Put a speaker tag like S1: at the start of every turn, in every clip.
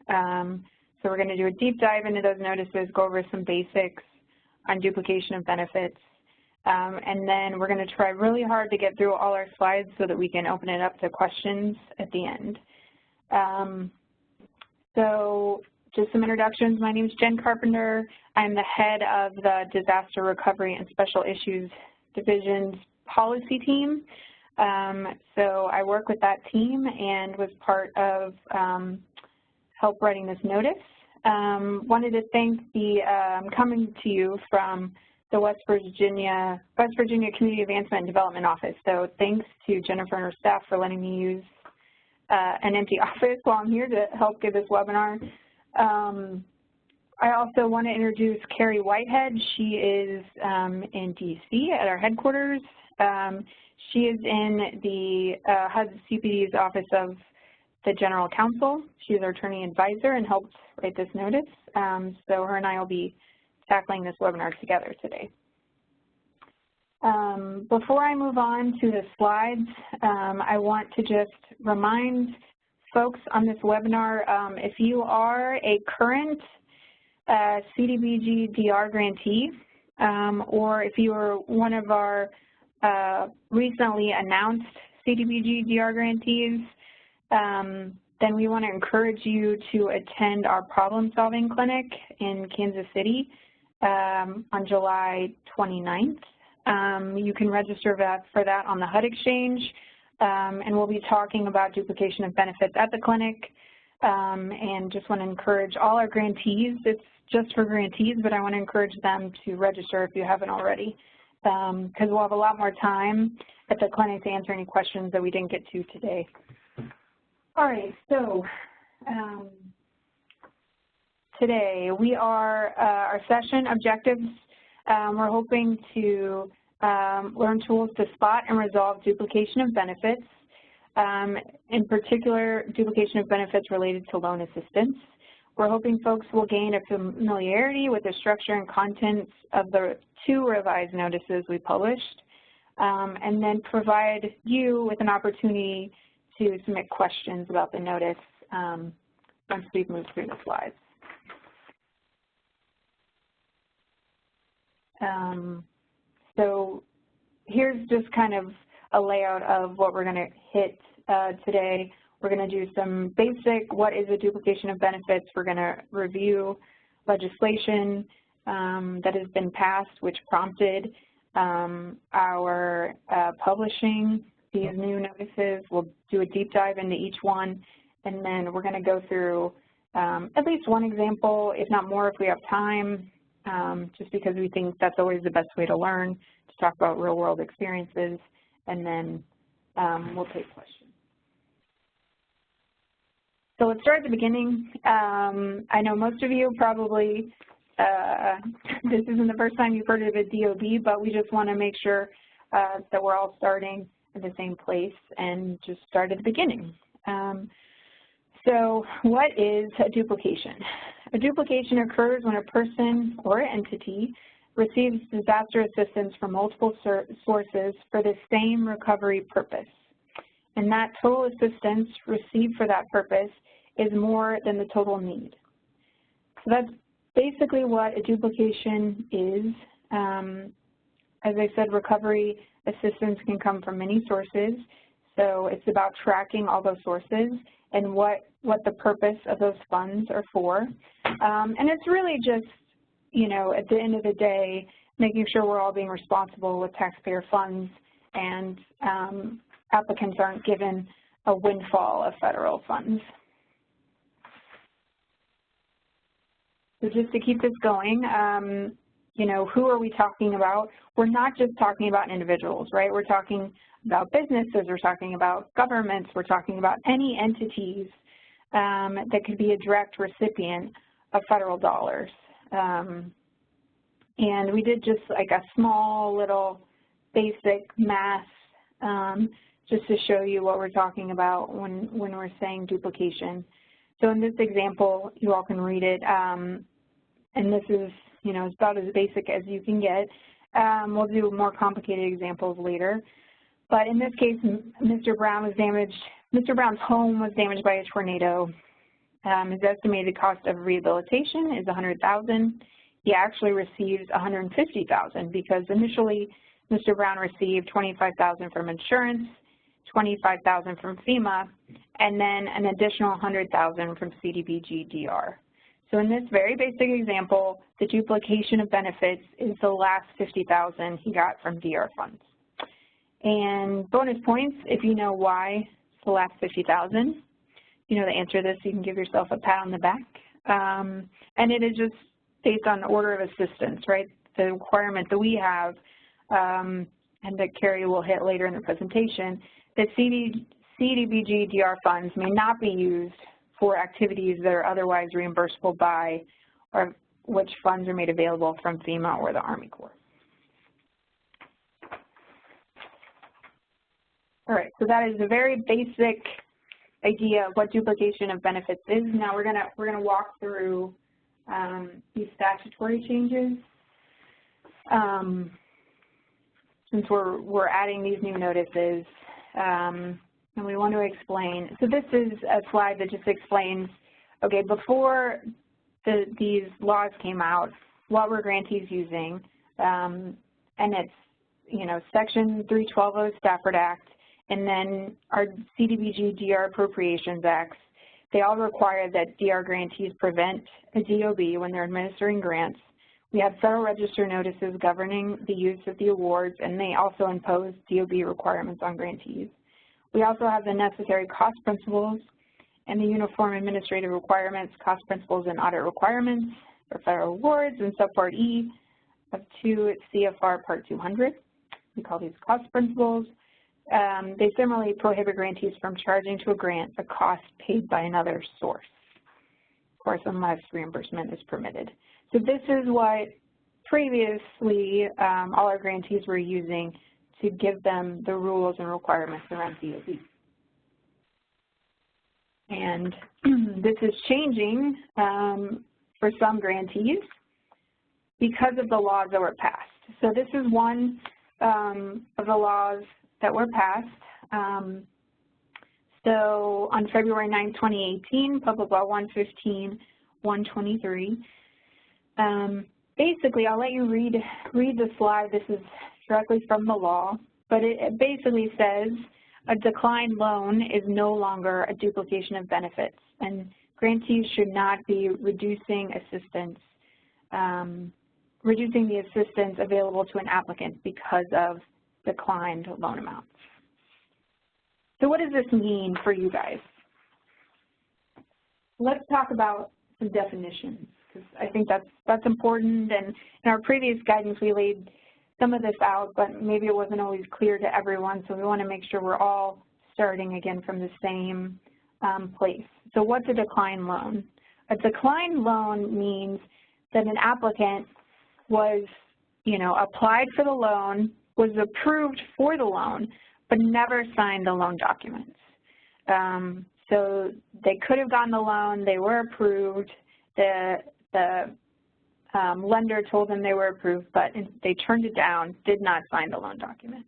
S1: So we're going to do a deep dive into those notices, go over some basics on duplication of benefits, and then we're going to try really hard to get through all our slides so that we can open it up to questions at the end. So just some introductions. My name is Jen Carpenter. I'm the head of the Disaster Recovery and Special Issues Division's policy team. So I work with that team and was part of help writing this notice. Wanted to thank the, coming to you from the West Virginia Community Advancement and Development Office. So thanks to Jennifer and her staff for letting me use an empty office while I'm here to help give this webinar. I also want to introduce Carrie Whitehead. She is in DC at our headquarters. She is in the HUD CPD's Office of the General Counsel. She's our attorney advisor and helped write this notice. So her and I will be tackling this webinar together today. Before I move on to the slides, I want to just remind folks on this webinar, if you are a current CDBG-DR grantee, or if you are one of our recently announced CDBG-DR grantees, then we want to encourage you to attend our problem-solving clinic in Kansas City on July 29th. You can register for that on the HUD Exchange, and we'll be talking about duplication of benefits at the clinic, and just want to encourage all our grantees. It's just for grantees, but I want to encourage them to register if you haven't already, because we'll have a lot more time at the clinic to answer any questions that we didn't get to today. All right, so today we are, our session objectives, we're hoping to learn tools to spot and resolve duplication of benefits, in particular duplication of benefits related to loan assistance. We're hoping folks will gain a familiarity with the structure and contents of the 2 revised notices we published, and then provide you with an opportunity to submit questions about the notice once we've moved through the slides. So here's just kind of a layout of what we're going to hit today. We're going to do some basic, what is a duplication of benefits? We're going to review legislation that has been passed, which prompted our publishing these new notices. We'll do a deep dive into each one, and then we're going to go through at least one example, if not more if we have time, just because we think that's always the best way to learn, to talk about real-world experiences, and then we'll take questions. So let's start at the beginning. I know most of you probably, this isn't the first time you've heard of a DOB, but we just want to make sure that we're all starting at the same place and just start at the beginning. So what is a duplication? A duplication occurs when a person or entity receives disaster assistance from multiple sources for the same recovery purpose. And that total assistance received for that purpose is more than the total need. So that's basically what a duplication is. As I said, recovery assistance can come from many sources. So it's about tracking all those sources and what the purpose of those funds are for. And it's really just, you know, at the end of the day, making sure we're all being responsible with taxpayer funds and applicants aren't given a windfall of federal funds. So just to keep this going, you know, who are we talking about? We're not just talking about individuals, right? We're talking about businesses, we're talking about governments, we're talking about any entities that could be a direct recipient of federal dollars. And we did just like a small little basic math just to show you what we're talking about when we're saying duplication. So in this example, you all can read it, and this is, you know, it's about as basic as you can get. We'll do more complicated examples later. But in this case, Mr. Brown was damaged. Mr. Brown's home was damaged by a tornado. his estimated cost of rehabilitation is $100,000. He actually receives $150,000 because initially Mr. Brown received $25,000 from insurance, $25,000 from Fema, and then an additional $100,000 from CDBG-DR. So in this very basic example, the duplication of benefits is the last $50,000 he got from DR funds. And bonus points, if you know why it's the last $50,000, you know the answer to this, you can give yourself a pat on the back. And it is just based on order of assistance, right? The requirement that we have, and that Carrie will hit later in the presentation, that CDBG-DR funds may not be used for activities that are otherwise reimbursable by, or which funds are made available from FEMA or the Army Corps. All right, so that is a very basic idea of what duplication of benefits is. Now we're gonna walk through these statutory changes. Since we're adding these new notices, and we want to explain. So this is a slide that just explains, okay, before these laws came out, what were grantees using? And it's, you know, Section 312 of the Stafford Act, and then our CDBG-DR appropriations acts. They all require that DR grantees prevent a DOB when they're administering grants. We have Federal Register notices governing the use of the awards, and they also impose DOB requirements on grantees. We also have the necessary cost principles and the uniform administrative requirements, cost principles and audit requirements for federal awards, and Subpart E of 2 CFR Part 200. We call these cost principles. They similarly prohibit grantees from charging to a grant a cost paid by another source, of course, unless reimbursement is permitted. So this is what previously all our grantees were using to give them the rules and requirements around DOB. And this is changing for some grantees because of the laws that were passed. So this is one of the laws that were passed. So on February 9, 2018, Public Law 115-123. Basically, I'll let you read the slide. This is directly from the law, but it basically says a declined loan is no longer a duplication of benefits, and grantees should not be reducing the assistance available to an applicant because of declined loan amounts. So what does this mean for you guys? Let's talk about some definitions, because I think that's important, and in our previous guidance we laid some of this out, but maybe it wasn't always clear to everyone, so we want to make sure we're all starting again from the same place. So what's a declined loan? A declined loan means that an applicant was, you know, applied for the loan, was approved for the loan, but never signed the loan documents. So they could have gotten the loan, they were approved, the lender told them they were approved, but they turned it down, did not sign the loan documents.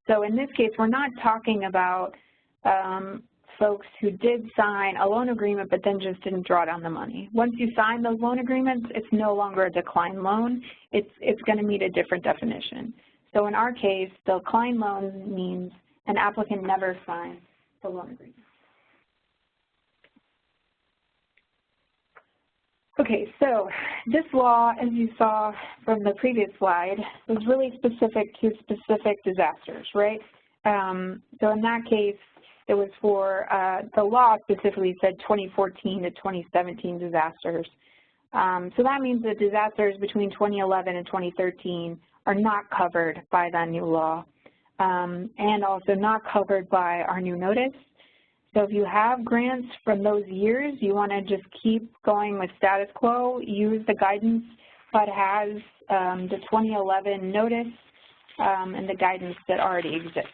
S1: So in this case, we're not talking about folks who did sign a loan agreement but then just didn't draw down the money. Once you sign those loan agreements, it's no longer a declined loan. It's going to meet a different definition. So in our case, the declined loan means an applicant never signs the loan agreement. Okay, so this law, as you saw from the previous slide, was really specific to specific disasters, right? So in that case, it was for, the law specifically said 2014 to 2017 disasters. So that means that disasters between 2011 and 2013 are not covered by that new law, and also not covered by our new notice. So if you have grants from those years, you want to just keep going with status quo, use the guidance that has the 2011 notice and the guidance that already exists.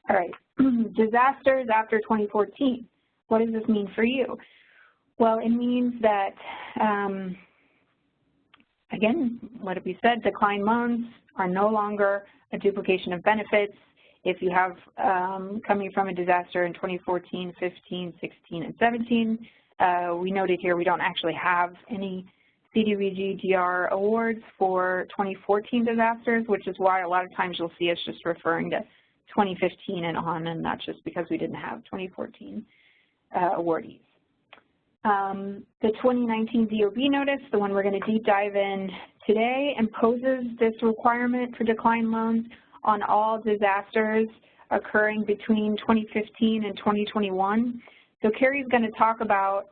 S1: All right, disasters after 2014. What does this mean for you? Well, it means that, again, what we said, declined loans are no longer a duplication of benefits. if you have coming from a disaster in 2014, 15, 16, and 17. We noted here we don't actually have any CDBG-DR awards for 2014 disasters, which is why a lot of times you'll see us just referring to 2015 and on, and that's just because we didn't have 2014 awardees. The 2019 DOB notice, the one we're going to deep dive in today, imposes this requirement for declined loans on all disasters occurring between 2015 and 2021. So Carrie's going to talk about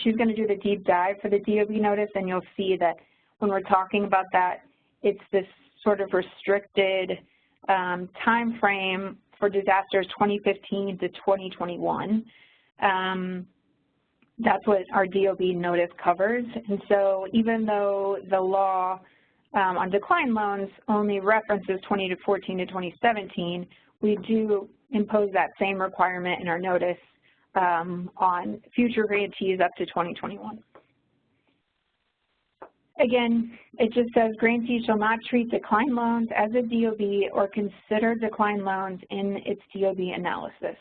S1: she's going to do the deep dive for the DOB notice, and you'll see that when we're talking about that, it's this sort of restricted time frame for disasters 2015 to 2021. That's what our DOB notice covers. And so even though the law on declined loans only references 2014 to 2017, we do impose that same requirement in our notice on future grantees up to 2021. Again, it just says grantees shall not treat declined loans as a DOB or consider declined loans in its DOB analysis.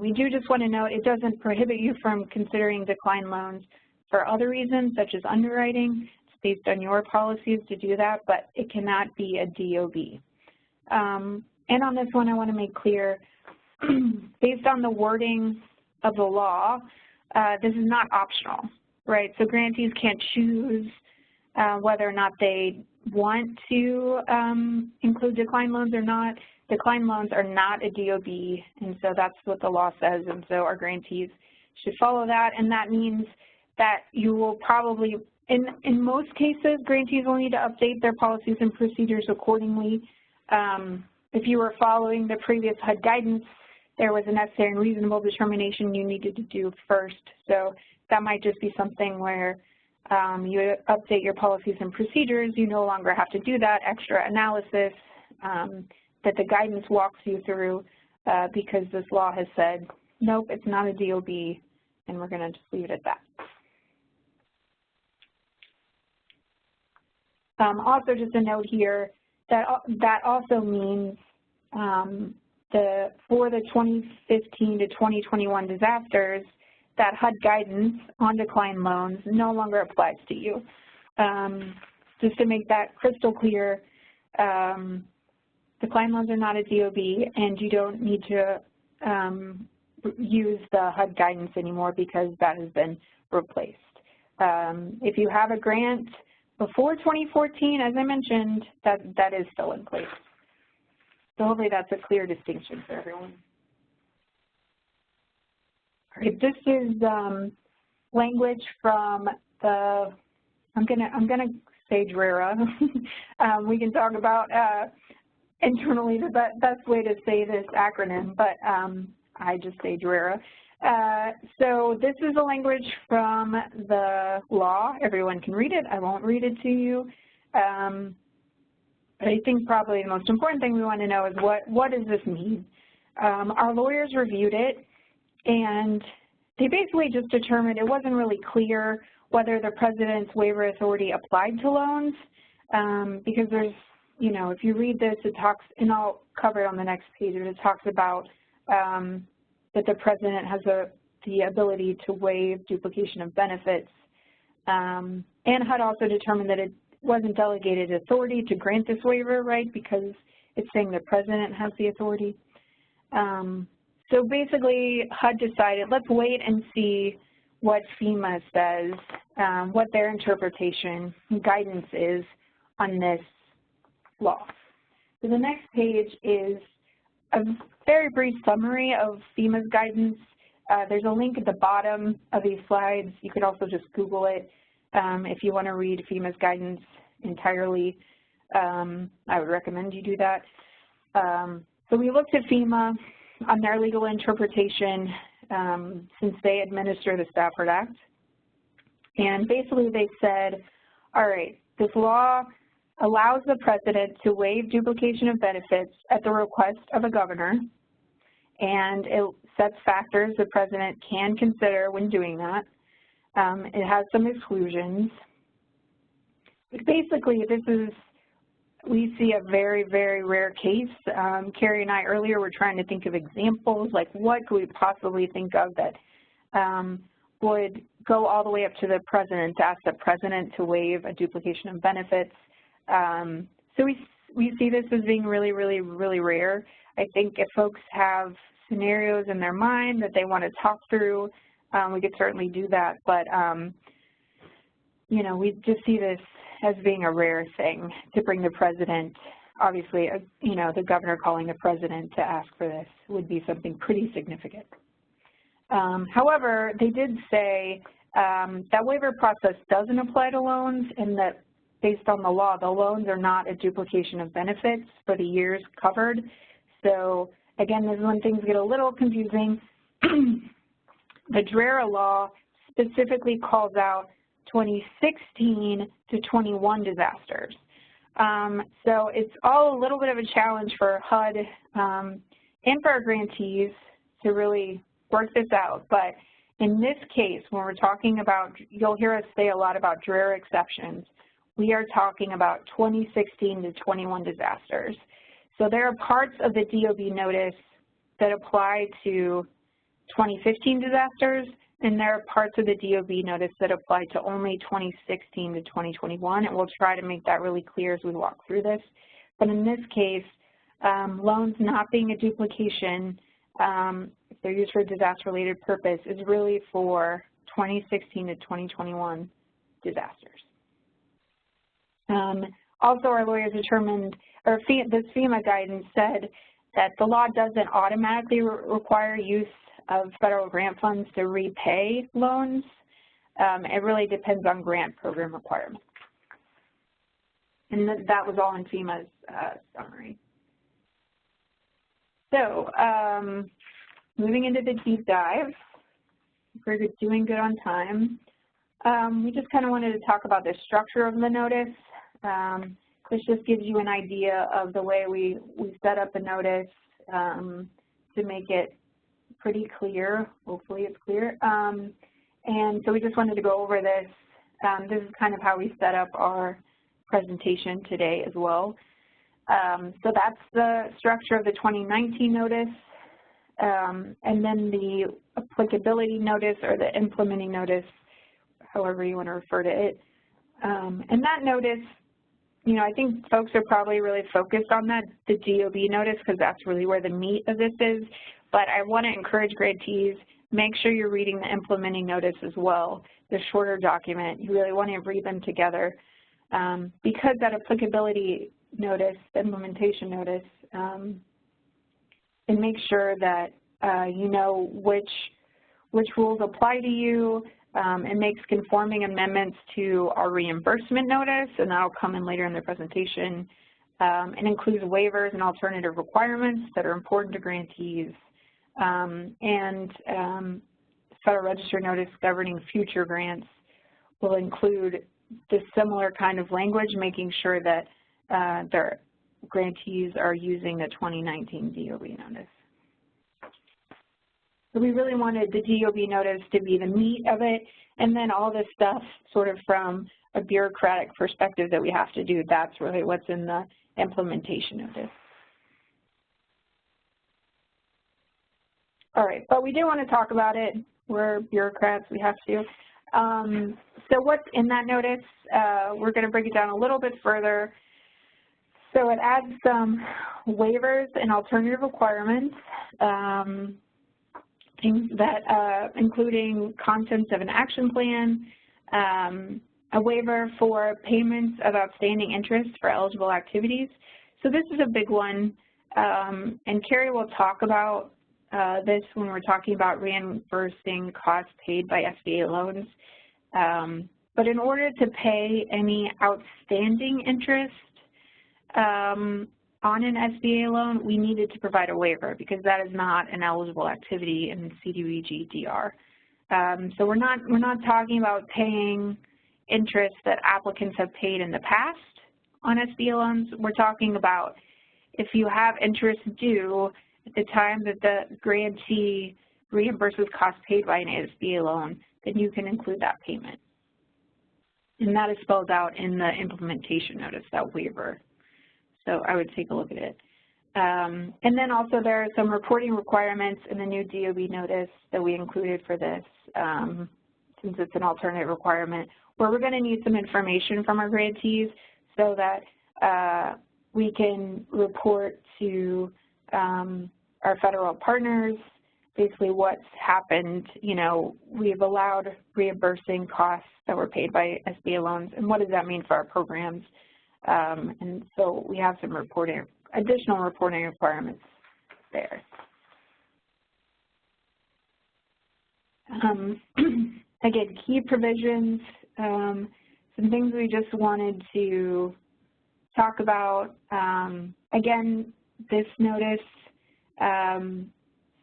S1: We do just want to note it doesn't prohibit you from considering declined loans for other reasons, such as underwriting. It's based on your policies to do that, but it cannot be a DOB. And on this one, I want to make clear, based on the wording of the law, this is not optional, right? So grantees can't choose whether or not they want to include declined loans or not. Declined loans are not a DOB, and so that's what the law says, and so our grantees should follow that, and that means that you will probably, in most cases, grantees will need to update their policies and procedures accordingly. If you were following the previous HUD guidance, there was a necessary and reasonable determination you needed to do first, so that might just be something where you update your policies and procedures. You no longer have to do that extra analysis that the guidance walks you through because this law has said, nope, it's not a DOB, and we're going to just leave it at that. Also, just a note here, that also means for the 2015 to 2021 disasters, that HUD guidance on declined loans no longer applies to you. Just to make that crystal clear, declined loans are not a DOB, and you don't need to use the HUD guidance anymore because that has been replaced. If you have a grant before 2014, as I mentioned, that is still in place. So hopefully that's a clear distinction for everyone. All right, this is language from the, I'm gonna say DRA. We can talk about internally the best way to say this acronym, but I just say DRA. So this is a language from the law. Everyone can read it. I won't read it to you. But I think probably the most important thing we want to know is what does this mean? Our lawyers reviewed it, and they basically just determined it wasn't really clear whether the President's waiver authority applied to loans, because there's, you know, if you read this, it talks, and I'll cover it on the next page, it talks about that the President has the ability to waive duplication of benefits. And HUD also determined that it wasn't delegated authority to grant this waiver, right, because it's saying the President has the authority. So basically, HUD decided, let's wait and see what FEMA says, what their interpretation and guidance is on this law. So the next page is a very brief summary of FEMA's guidance. There's a link at the bottom of these slides. You could also just Google it if you want to read FEMA's guidance entirely. I would recommend you do that. So we looked at FEMA on their legal interpretation since they administer the Stafford Act. And basically they said, all right, this law allows the President to waive duplication of benefits at the request of a governor, and it sets factors the President can consider when doing that. It has some exclusions. But basically, this is we see a very, very rare case. Carrie and I earlier were trying to think of examples, like what could we possibly think of that would go all the way up to the president, to ask the president to waive a duplication of benefits. So we see this as being really, really, really rare. I think if folks have scenarios in their mind that they want to talk through, we could certainly do that. But, you know, we just see this as being a rare thing to bring the president. Obviously, you know, the governor calling the president to ask for this would be something pretty significant. However, they did say that waiver process doesn't apply to loans, and that based on the law, the loans are not a duplication of benefits for the years covered. So again, this is when things get a little confusing. The Dra law specifically calls out 2016 to 21 disasters. So it's all a little bit of a challenge for HUD and for our grantees to really work this out. But in this case, when we're talking about, you'll hear us say a lot about Dra exceptions, we are talking about 2016 to 21 disasters. So there are parts of the DOB notice that apply to 2015 disasters, and there are parts of the DOB notice that apply to only 2016 to 2021, and we'll try to make that really clear as we walk through this. But in this case, loans not being a duplication, if they're used for a disaster-related purpose, is really for 2016 to 2021 disasters. Also, our lawyers determined, or this Fema guidance said that the law doesn't automatically require use of federal grant funds to repay loans. It really depends on grant program requirements. And that was all in Fema's summary. So moving into the deep dive, we're doing good on time. We just kind of wanted to talk about the structure of the notice. This just gives you an idea of the way we set up the notice to make it pretty clear. Hopefully it's clear. And so we just wanted to go over this. This is kind of how we set up our presentation today as well. So that's the structure of the 2019 notice. And then the applicability notice or the implementing notice, however you want to refer to it. And that notice, you know, I think folks are probably really focused on that, the DOB notice, because that's really where the meat of this is. But I want to encourage grantees, make sure you're reading the implementing notice as well, the shorter document. You really want to read them together because that applicability notice, the implementation notice, and make sure that you know which rules apply to you. It makes conforming amendments to our reimbursement notice, and that'll come in later in the presentation. It includes waivers and alternative requirements that are important to grantees, and Federal Register notice governing future grants will include the similar kind of language, making sure that their grantees are using the 2019 DOB notice. So we really wanted the DOB notice to be the meat of it, and then all this stuff sort of from a bureaucratic perspective that we have to do, that's really what's in the implementation notice. All right, but we do want to talk about it. We're bureaucrats, we have to. So what's in that notice? We're going to break it down a little bit further. So it adds some waivers and alternative requirements, things that including contents of an action plan, a waiver for payments of outstanding interest for eligible activities. So this is a big one, and Carrie will talk about this when we're talking about reimbursing costs paid by SBA loans. But in order to pay any outstanding interest on an SBA loan, we needed to provide a waiver because that is not an eligible activity in CDBG-DR. So we're not talking about paying interest that applicants have paid in the past on SBA loans. We're talking about if you have interest due at the time that the grantee reimburses costs paid by an SBA loan, then you can include that payment. And that is spelled out in the implementation notice, that waiver. So I would take a look at it. And then also there are some reporting requirements in the new DOB notice that we included for this, since it's an alternate requirement, where we're going to need some information from our grantees so that we can report to our federal partners basically what's happened. You know, we've allowed reimbursing costs that were paid by SBA loans, and what does that mean for our programs? And so we have some additional reporting requirements there. Again, key provisions, some things we just wanted to talk about. Again, this notice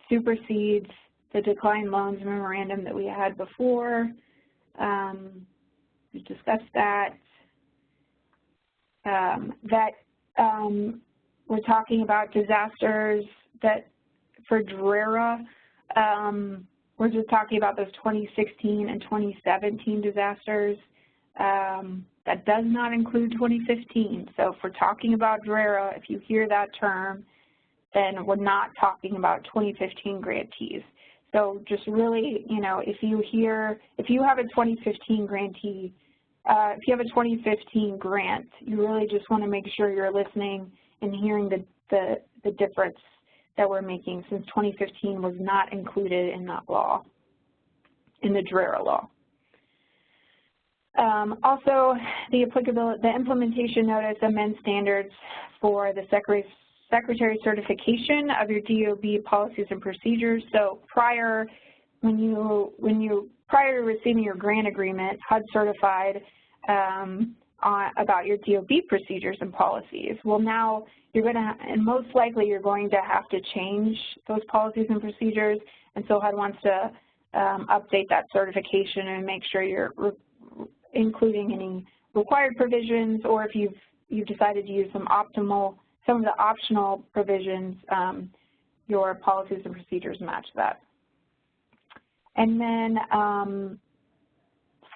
S1: supersedes the declined loans memorandum that we had before. We discussed that. We're talking about disasters that for DRA, we're just talking about those 2016 and 2017 disasters. That does not include 2015. So if we're talking about DRA, if you hear that term, then we're not talking about 2015 grantees. So just really, you know, if you have a 2015 grantee, if you have a 2015 grant, you really just want to make sure you're listening and hearing the difference that we're making, since 2015 was not included in that law, in the DRA law. Also, the implementation notice amends standards for the Secretary certification of your DOB policies and procedures. So prior to receiving your grant agreement, HUD certified about your DOB procedures and policies. Well, now you're going to, and most likely you're going to have to change those policies and procedures, and so HUD wants to update that certification and make sure you're including any required provisions, or if you've decided to use some of the optional provisions, your policies and procedures match that. And then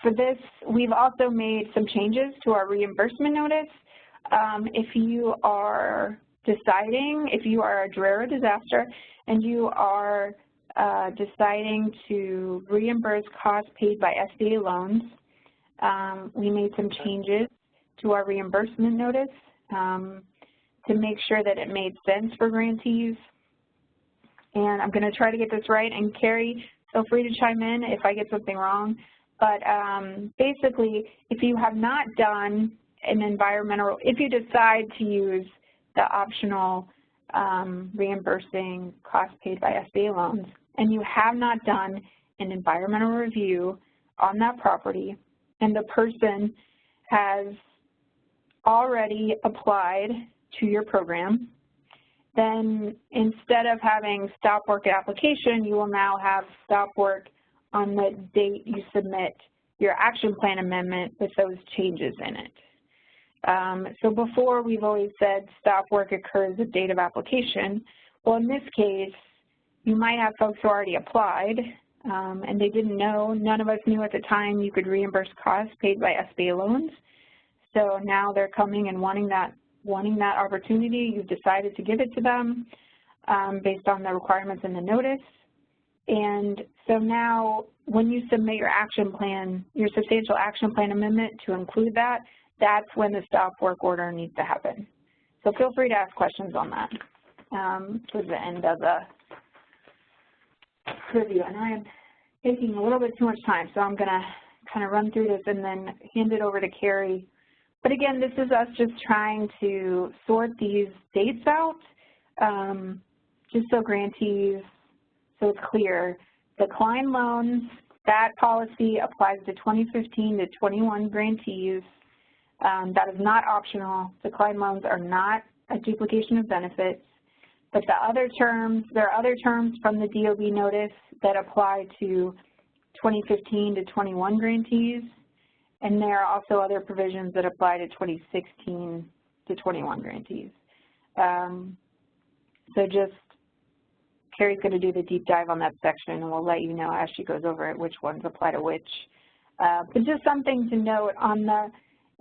S1: for this, we've also made some changes to our reimbursement notice. If you are a DRA disaster and you are deciding to reimburse costs paid by SBA loans, we made some changes to our reimbursement notice to make sure that it made sense for grantees. And I'm going to try to get this right, and Carrie, feel free to chime in if I get something wrong. But basically, if you have not done if you decide to use the optional reimbursing costs paid by SBA loans, and you have not done an environmental review on that property, and the person has already applied to your program, then instead of having stop work at application, you will now have stop work on the date you submit your action plan amendment with those changes in it. So before, we've always said stop work occurs at date of application. Well, in this case, you might have folks who already applied, and they didn't know, none of us knew at the time you could reimburse costs paid by SBA loans. So now they're coming and wanting that opportunity. You've decided to give it to them based on the requirements in the notice. And so now when you submit your action plan, your substantial action plan amendment to include that, that's when the stop work order needs to happen. So feel free to ask questions on that towards the end of the review. And I am taking a little bit too much time, so I'm going to kind of run through this and then hand it over to Carrie. But again, this is us just trying to sort these dates out, just so grantees, so it's clear. Declined loans, that policy applies to 2015 to 21 grantees. That is not optional. Declined loans are not a duplication of benefits. But the other terms, there are other terms from the DOB notice that apply to 2015 to 21 grantees. And there are also other provisions that apply to 2016 to 21 grantees. So just, Carrie's going to do the deep dive on that section, and we'll let you know as she goes over it which ones apply to which. But just something to note on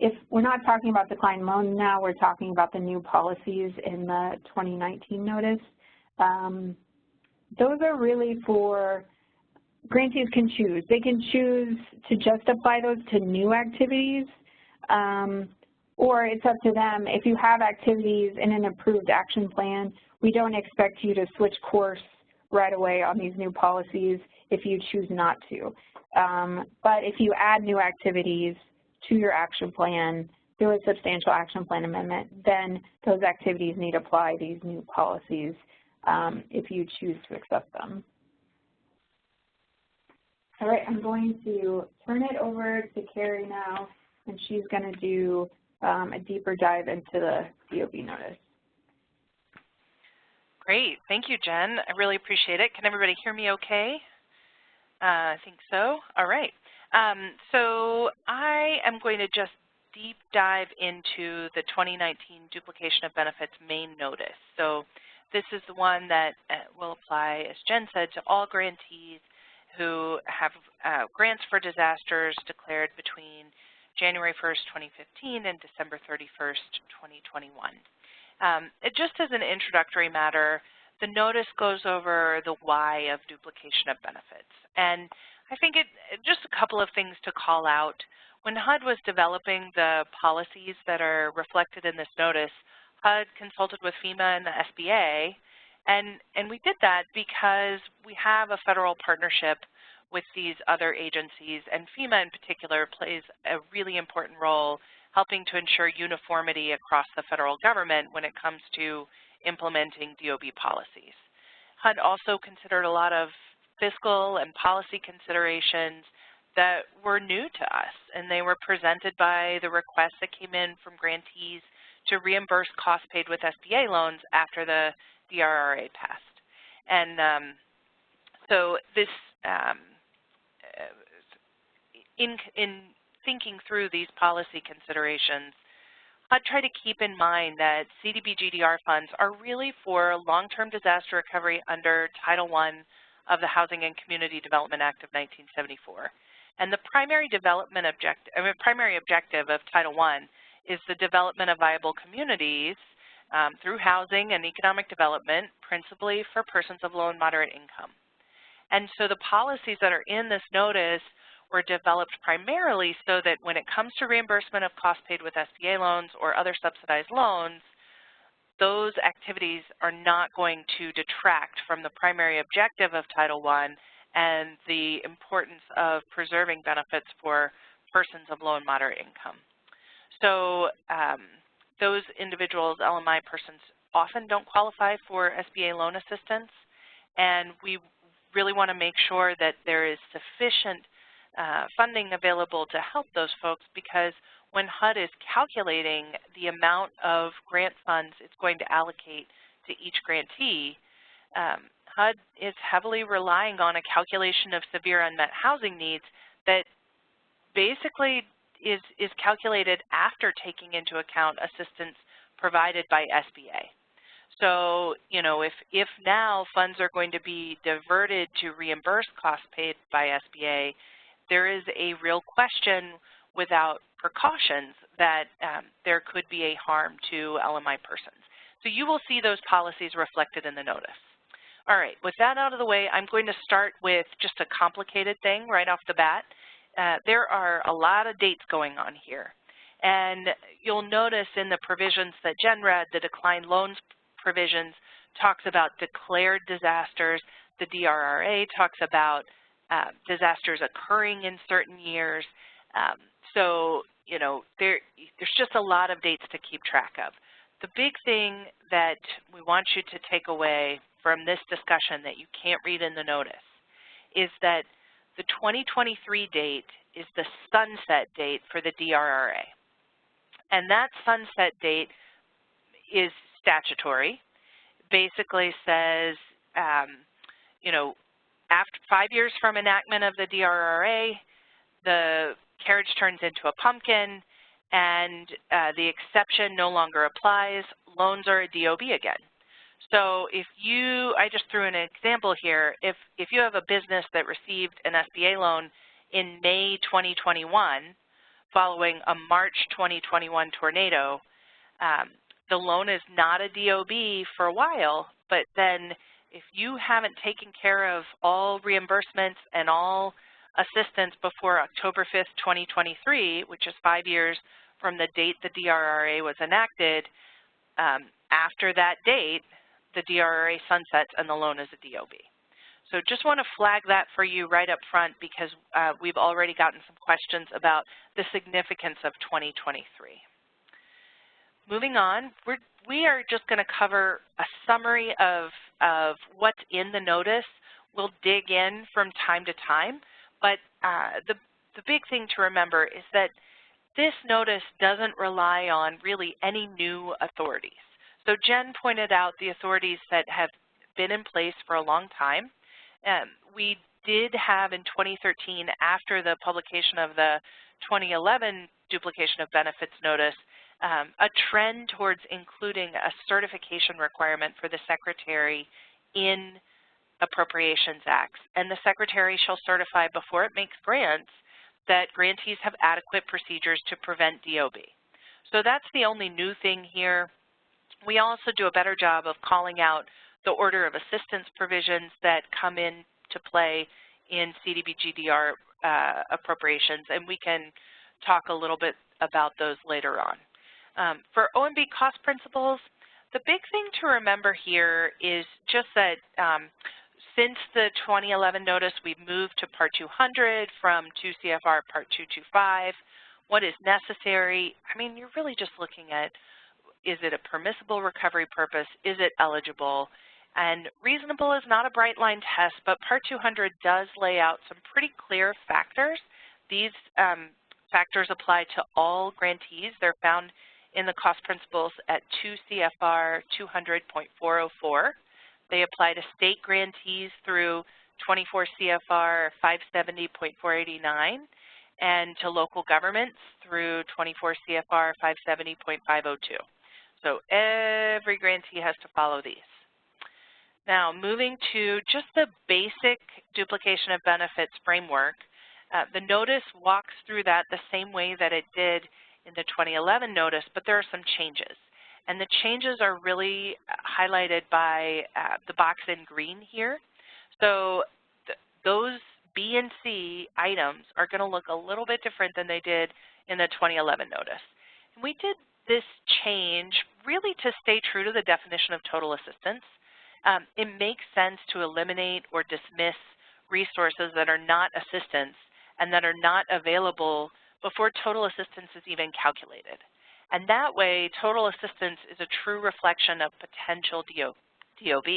S1: if we're not talking about declined loans now, we're talking about the new policies in the 2019 notice. Those are really for, grantees can choose. They can choose to just apply those to new activities, or it's up to them. If you have activities in an approved action plan, we don't expect you to switch course right away on these new policies if you choose not to. But if you add new activities to your action plan through a substantial action plan amendment, then those activities need to apply these new policies if you choose to accept them. All right, I'm going to turn it over to Carrie now, and she's going to do a deeper dive into the DOB notice.
S2: Great, thank you, Jen. I really appreciate it. Can everybody hear me okay? I think so. All right. So I am going to just deep dive into the 2019 Duplication of Benefits main notice. So this is the one that will apply, as Jen said, to all grantees who have grants for disasters declared between January 1st, 2015 and December 31st, 2021. Just as an introductory matter, the notice goes over the why of duplication of benefits. And I think just a couple of things to call out. When HUD was developing the policies that are reflected in this notice, HUD consulted with Fema and the SBA, and we did that because we have a federal partnership with these other agencies, and Fema in particular plays a really important role helping to ensure uniformity across the federal government when it comes to implementing DOB policies. HUD also considered a lot of fiscal and policy considerations that were new to us, and they were presented by the requests that came in from grantees to reimburse costs paid with SBA loans after the DRRA passed. And so this, in thinking through these policy considerations, HUD tried to keep in mind that CDBG-DR funds are really for long-term disaster recovery under Title I of the Housing and Community Development Act of 1974. And the primary objective of Title I is the development of viable communities through housing and economic development, principally for persons of low and moderate income. And so the policies that are in this notice were developed primarily so that when it comes to reimbursement of costs paid with SBA loans or other subsidized loans, those activities are not going to detract from the primary objective of Title I and the importance of preserving benefits for persons of low and moderate income. So those individuals, LMI persons, often don't qualify for SBA loan assistance, and we really want to make sure that there is sufficient funding available to help those folks, because when HUD is calculating the amount of grant funds it's going to allocate to each grantee, HUD is heavily relying on a calculation of severe unmet housing needs that basically is calculated after taking into account assistance provided by SBA. So, you know, if now funds are going to be diverted to reimburse costs paid by SBA, there is a real question without precautions that there could be a harm to LMI persons. So you will see those policies reflected in the notice. All right, with that out of the way, I'm going to start with just a complicated thing right off the bat. There are a lot of dates going on here. And you'll notice in the provisions that Jen read, the declined loans provisions talks about declared disasters. The DRRA talks about disasters occurring in certain years. So, you know, there's just a lot of dates to keep track of. The big thing that we want you to take away from this discussion that you can't read in the notice is that the 2023 date is the sunset date for the DRRA. And that sunset date is statutory. Basically says, you know, after 5 years from enactment of the DRRA, the carriage turns into a pumpkin, and the exception no longer applies. Loans are a DOB again. So if you, I just threw in an example here, if you have a business that received an SBA loan in May 2021, following a March 2021 tornado, the loan is not a DOB for a while, but then if you haven't taken care of all reimbursements and all assistance before October 5th, 2023, which is 5 years from the date the DRRA was enacted, after that date, the DRRA sunsets and the loan is a DOB. So just want to flag that for you right up front because we've already gotten some questions about the significance of 2023. Moving on, we are just going to cover a summary of what's in the notice. We'll dig in from time to time, but the big thing to remember is that this notice doesn't rely on really any new authorities. So Jen pointed out the authorities that have been in place for a long time. We did have in 2013, after the publication of the 2011 Duplication of Benefits Notice, a trend towards including a certification requirement for the Secretary in Appropriations Acts. And the Secretary shall certify before it makes grants that grantees have adequate procedures to prevent DOB. So that's the only new thing here. We also do a better job of calling out the order of assistance provisions that come into play in CDBG-DR appropriations, and we can talk a little bit about those later on. For Omb Cost Principles, the big thing to remember here is just that since the 2011 notice, we've moved to Part 200 from 2 CFR Part 225. What is necessary? I mean, you're really just looking at, is it a permissible recovery purpose? Is it eligible? And reasonable is not a bright line test, but Part 200 does lay out some pretty clear factors. These factors apply to all grantees. They're found in the cost principles at 2 CFR 200.404. They apply to state grantees through 24 CFR 570.489 and to local governments through 24 CFR 570.502. So every grantee has to follow these. Now, moving to just the basic duplication of benefits framework, the notice walks through that the same way that it did in the 2011 notice, but there are some changes. And the changes are really highlighted by the box in green here. So those B and C items are going to look a little bit different than they did in the 2011 notice. And we did this change really to stay true to the definition of total assistance. It makes sense to eliminate or dismiss resources that are not assistance and that are not available before total assistance is even calculated. And that way, total assistance is a true reflection of potential DOB,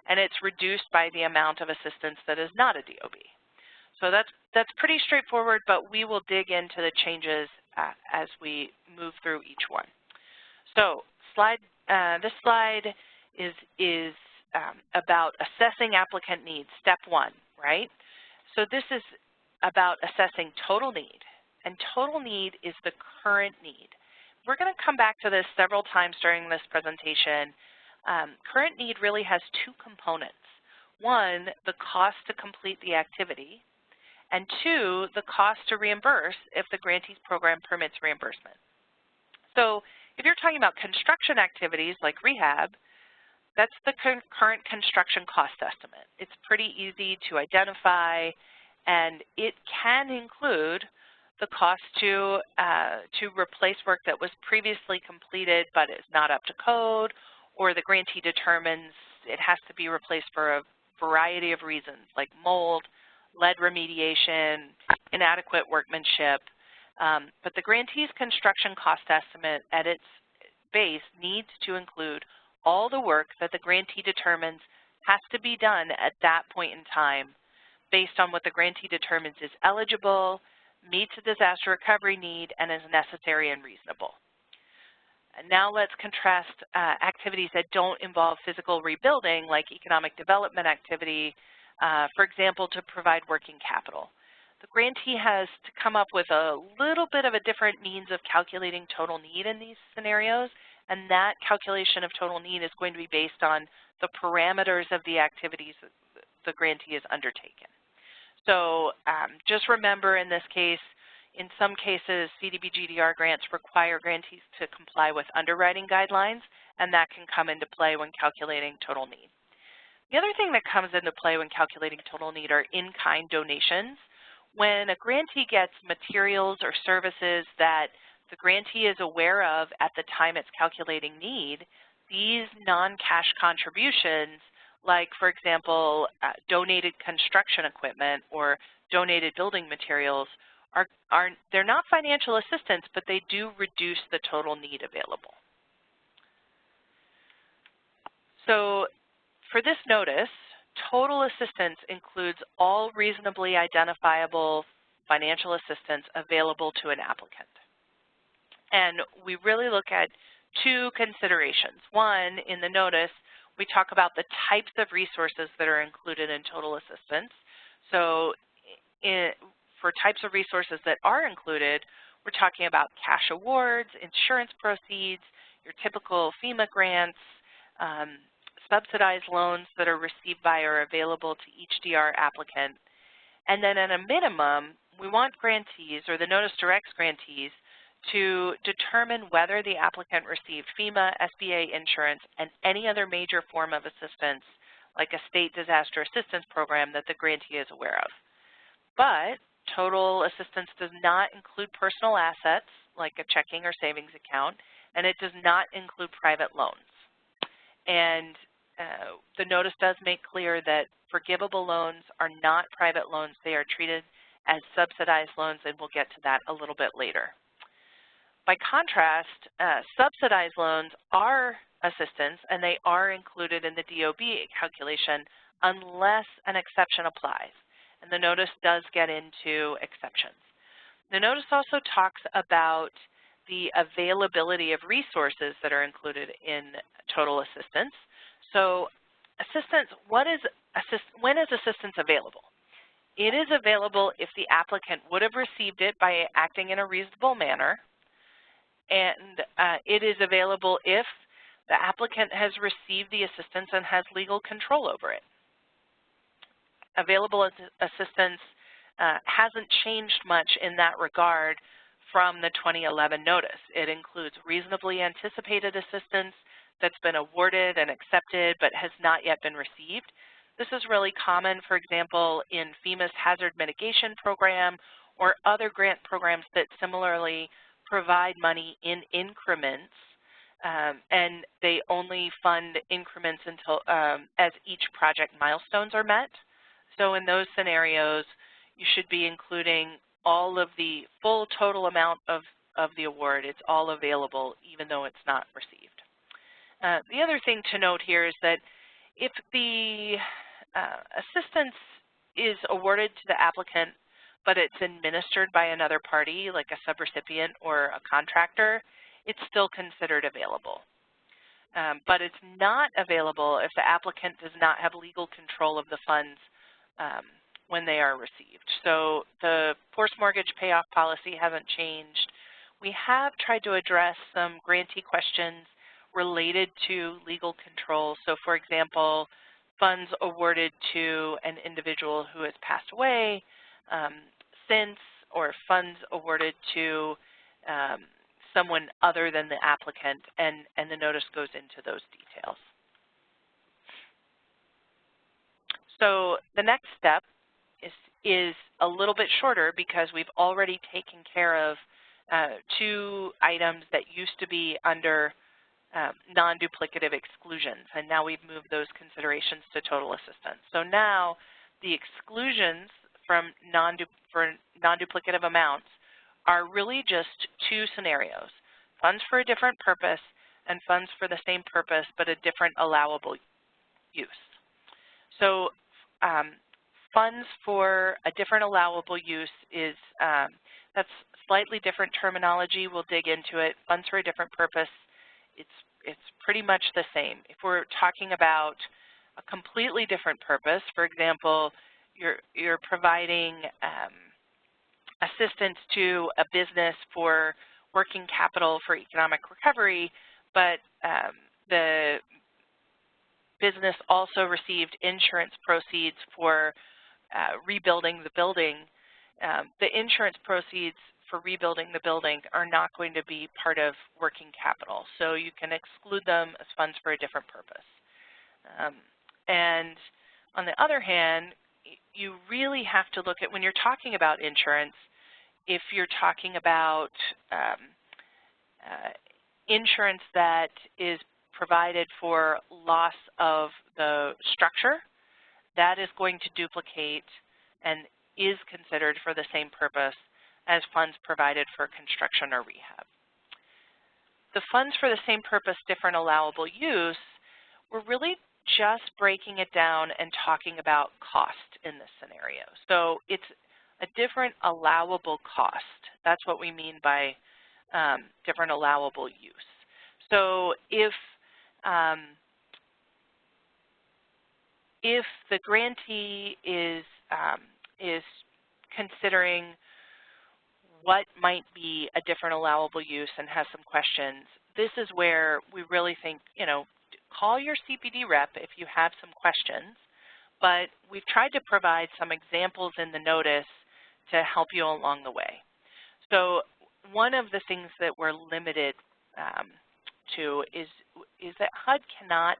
S2: and it's reduced by the amount of assistance that is not a DOB. So that's pretty straightforward, but we will dig into the changes as we move through each one. So this slide is about assessing applicant needs, step 1, right? So this is about assessing total need, and total need is the current need. We're going to come back to this several times during this presentation. Current need really has two components. One, the cost to complete the activity, and two, the cost to reimburse if the grantee's program permits reimbursement. So if you're talking about construction activities like rehab, that's the current construction cost estimate. It's pretty easy to identify, and it can include the cost to replace work that was previously completed but is not up to code, or the grantee determines it has to be replaced for a variety of reasons like mold, lead remediation, inadequate workmanship. But the grantee's construction cost estimate at its base needs to include all the work that the grantee determines has to be done at that point in time based on what the grantee determines is eligible, meets a disaster recovery need, and is necessary and reasonable. And now let's contrast activities that don't involve physical rebuilding, like economic development activity, for example, to provide working capital. The grantee has to come up with a little bit of a different means of calculating total need in these scenarios, and that calculation of total need is going to be based on the parameters of the activities the grantee has undertaken. So just remember in this case, In some cases, CDBG-DR grants require grantees to comply with underwriting guidelines, and that can come into play when calculating total need. The other thing that comes into play when calculating total need are in-kind donations. When a grantee gets materials or services that the grantee is aware of at the time it's calculating need, these non-cash contributions, like, for example, donated construction equipment or donated building materials, they're not financial assistance, but they do reduce the total need available. So for this notice, total assistance includes all reasonably identifiable financial assistance available to an applicant. And we really look at two considerations. One, in the notice, we talk about the types of resources that are included in total assistance. So for types of resources that are included, we're talking about cash awards, insurance proceeds, your typical Fema grants, subsidized loans that are received by or available to each DR applicant. And then at a minimum, we want grantees, or the notice directs grantees, to determine whether the applicant received FEMA, SBA insurance, and any other major form of assistance, like a state disaster assistance program that the grantee is aware of. But total assistance does not include personal assets, like a checking or savings account, and it does not include private loans. And the notice does make clear that forgivable loans are not private loans. They are treated as subsidized loans, and we'll get to that a little bit later. By contrast, subsidized loans are assistance, and they are included in the DOB calculation unless an exception applies. And the notice does get into exceptions. The notice also talks about the availability of resources that are included in total assistance. So assistance, when is assistance available? It is available if the applicant would have received it by acting in a reasonable manner, and it is available if the applicant has received the assistance and has legal control over it. Available assistance hasn't changed much in that regard from the 2011 notice. It includes reasonably anticipated assistance that's been awarded and accepted but has not yet been received. This is really common, for example, in FEMA's hazard mitigation program or other grant programs that similarly provide money in increments, and they only fund increments until as each project milestones are met. So in those scenarios, you should be including all of the full total amount of the award. It's all available even though it's not received. The other thing to note here is that if the assistance is awarded to the applicant but it's administered by another party, like a subrecipient or a contractor, it's still considered available. But it's not available if the applicant does not have legal control of the funds when they are received. So the forced mortgage payoff policy hasn't changed. We have tried to address some grantee questions related to legal control. So for example, funds awarded to an individual who has passed away since, or funds awarded to someone other than the applicant, and the notice goes into those details. So the next step is a little bit shorter because we've already taken care of two items that used to be under non-duplicative exclusions, and now we've moved those considerations to total assistance. So now the exclusions from non-duplicative amounts are really just two scenarios: funds for a different purpose and funds for the same purpose but a different allowable use. So funds for a different allowable use is, that's slightly different terminology. We'll dig into it. Funds for a different purpose, it's pretty much the same. If we're talking about a completely different purpose, for example, you're providing assistance to a business for working capital for economic recovery, but the business also received insurance proceeds for rebuilding the building. The insurance proceeds for rebuilding the building are not going to be part of working capital. So you can exclude them as funds for a different purpose. And on the other hand, you really have to look at, when you're talking about insurance, if you're talking about insurance that is provided for loss of the structure, that is going to duplicate and is considered for the same purpose as funds provided for construction or rehab. The funds for the same purpose, different allowable use, we're really just breaking it down and talking about cost in this scenario. So it's a different allowable cost. That's what we mean by different allowable use. So if the grantee is considering what might be a different allowable use and has some questions, this is where we really think, call your CPD rep if you have some questions, but we've tried to provide some examples in the notice to help you along the way. So one of the things that we're limited to is that HUD cannot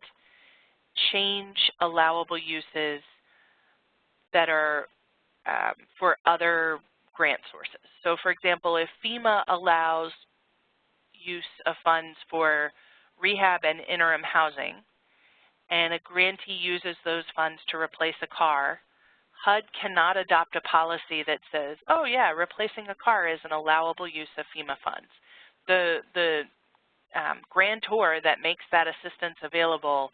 S2: change allowable uses that are for other grant sources. So for example, if Fema allows use of funds for rehab and interim housing, and a grantee uses those funds to replace a car, HUD cannot adopt a policy that says, oh yeah, replacing a car is an allowable use of Fema funds. The grantor that makes that assistance available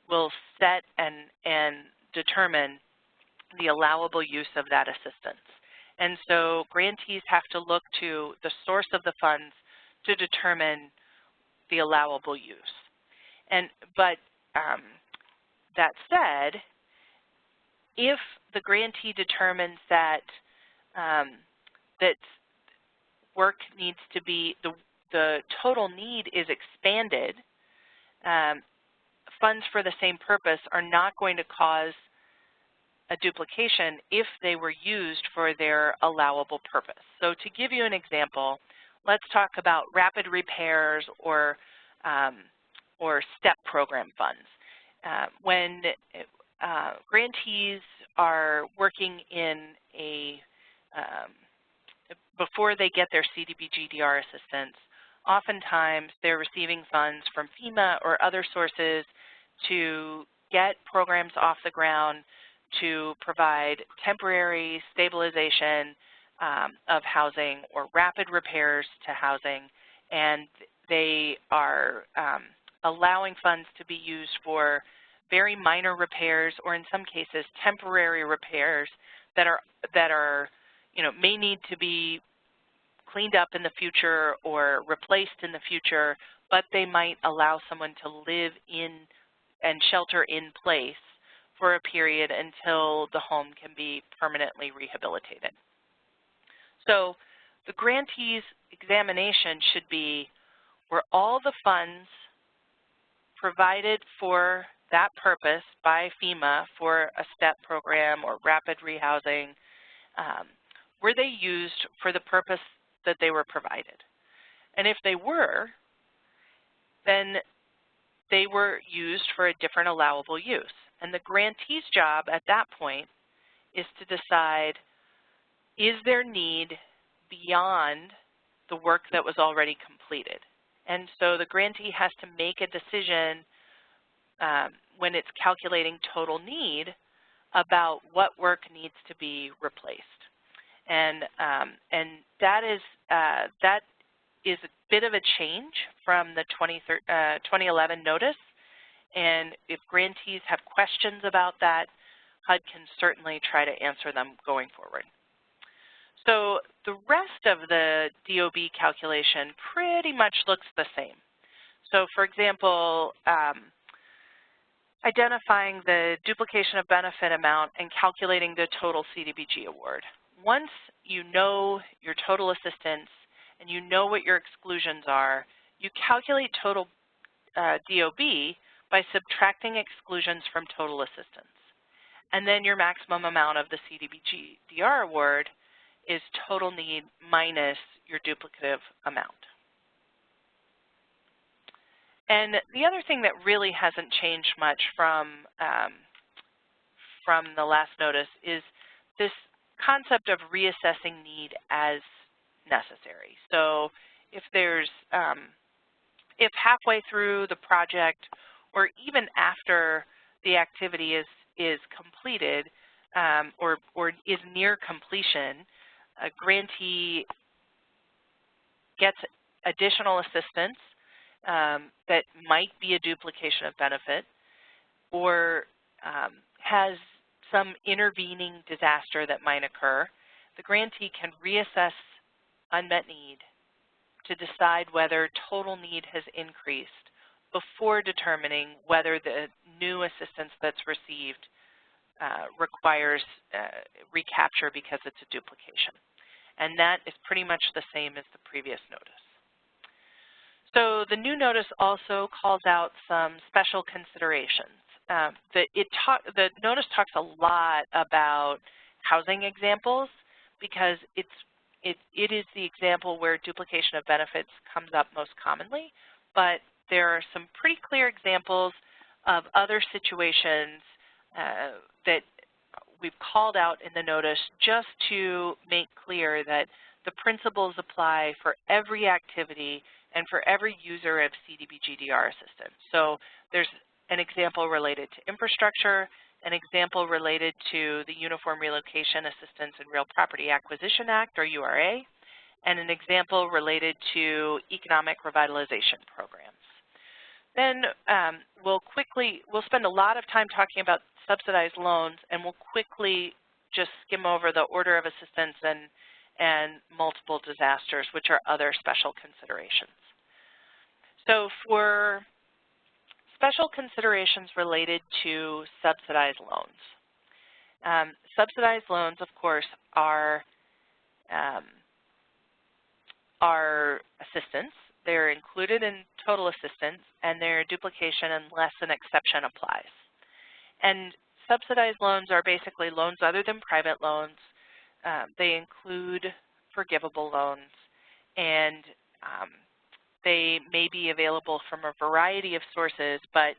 S2: will set and determine the allowable use of that assistance. And so grantees have to look to the source of the funds to determine the allowable use. But that said, if the grantee determines that that work needs to be, the total need is expanded, funds for the same purpose are not going to cause a duplication if they were used for their allowable purpose. So to give you an example, let's talk about rapid repairs or STEP program funds. When grantees are working in before they get their CDBG-DR assistance, oftentimes they're receiving funds from Fema or other sources to get programs off the ground, to provide temporary stabilization of housing or rapid repairs to housing, and they are allowing funds to be used for very minor repairs, or in some cases temporary repairs that are may need to be cleaned up in the future or replaced in the future, but they might allow someone to live in and shelter in place for a period until the home can be permanently rehabilitated. So the grantee's examination should be, were all the funds provided for that purpose by Fema for a STEP program or rapid rehousing, were they used for the purpose that they were provided? And if they were, then they were used for a different allowable use. And the grantee's job at that point is to decide, is there need beyond the work that was already completed? And so the grantee has to make a decision when it's calculating total need about what work needs to be replaced. And that is a bit of a change from the 2011 notice. And if grantees have questions about that, HUD can certainly try to answer them going forward. So the rest of the DOB calculation pretty much looks the same. So for example, identifying the duplication of benefit amount and calculating the total CDBG award. Once you know your total assistance and you know what your exclusions are, you calculate total DOB by subtracting exclusions from total assistance. And then your maximum amount of the CDBG-DR award is total need minus your duplicative amount. And the other thing that really hasn't changed much from the last notice is this concept of reassessing need as necessary. So if there's, if halfway through the project or even after the activity is completed or is near completion, a grantee gets additional assistance that might be a duplication of benefit or has some intervening disaster that might occur, the grantee can reassess unmet need to decide whether total need has increased before determining whether the new assistance that's received requires recapture because it's a duplication. And that is pretty much the same as the previous notice. So the new notice also calls out some special considerations. The notice talks a lot about housing examples because it is the example where duplication of benefits comes up most commonly, but there are some pretty clear examples of other situations that we've called out in the notice just to make clear that the principles apply for every activity and for every user of CDBG-DR assistance. So there's an example related to infrastructure, an example related to the Uniform Relocation Assistance and Real Property Acquisition Act, or URA, and an example related to economic revitalization programs. Then we'll spend a lot of time talking about subsidized loans, and we'll quickly just skim over the order of assistance and multiple disasters, which are other special considerations. So for special considerations related to subsidized loans. Subsidized loans, of course, are assistance. They're included in total assistance, and they're duplication unless an exception applies. And subsidized loans are basically loans other than private loans. They include forgivable loans, and they may be available from a variety of sources, but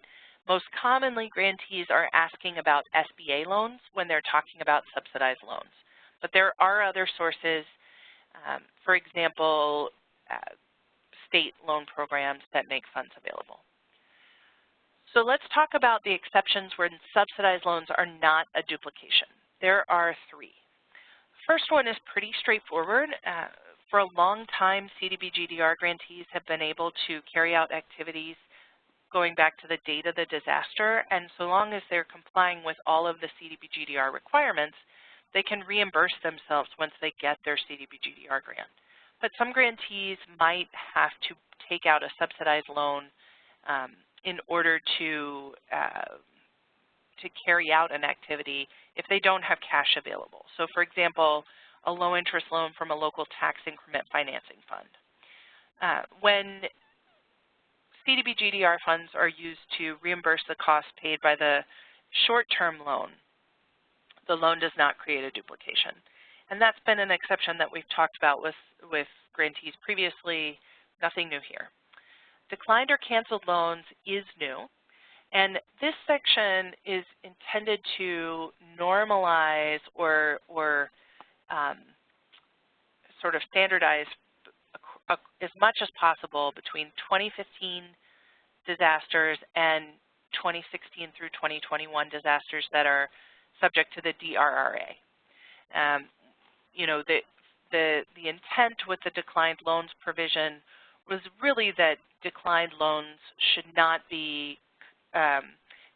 S2: most commonly grantees are asking about SBA loans when they're talking about subsidized loans. But there are other sources, for example, state loan programs that make funds available. So let's talk about the exceptions when subsidized loans are not a duplication. There are three. The first one is pretty straightforward. For a long time, CDBG-DR grantees have been able to carry out activities going back to the date of the disaster, and so long as they're complying with all of the CDBG-DR requirements, they can reimburse themselves once they get their CDBG-DR grant. But some grantees might have to take out a subsidized loan in order to carry out an activity if they don't have cash available. So for example, a low-interest loan from a local tax increment financing fund. When CDBG-DR funds are used to reimburse the cost paid by the short-term loan, the loan does not create a duplication. And that's been an exception that we've talked about with grantees previously, nothing new here. Declined or canceled loans is new, and this section is intended to normalize or sort of standardize as much as possible between 2015 disasters and 2016 through 2021 disasters that are subject to the DRRA. You know, the intent with the declined loans provision was really that declined loans should not be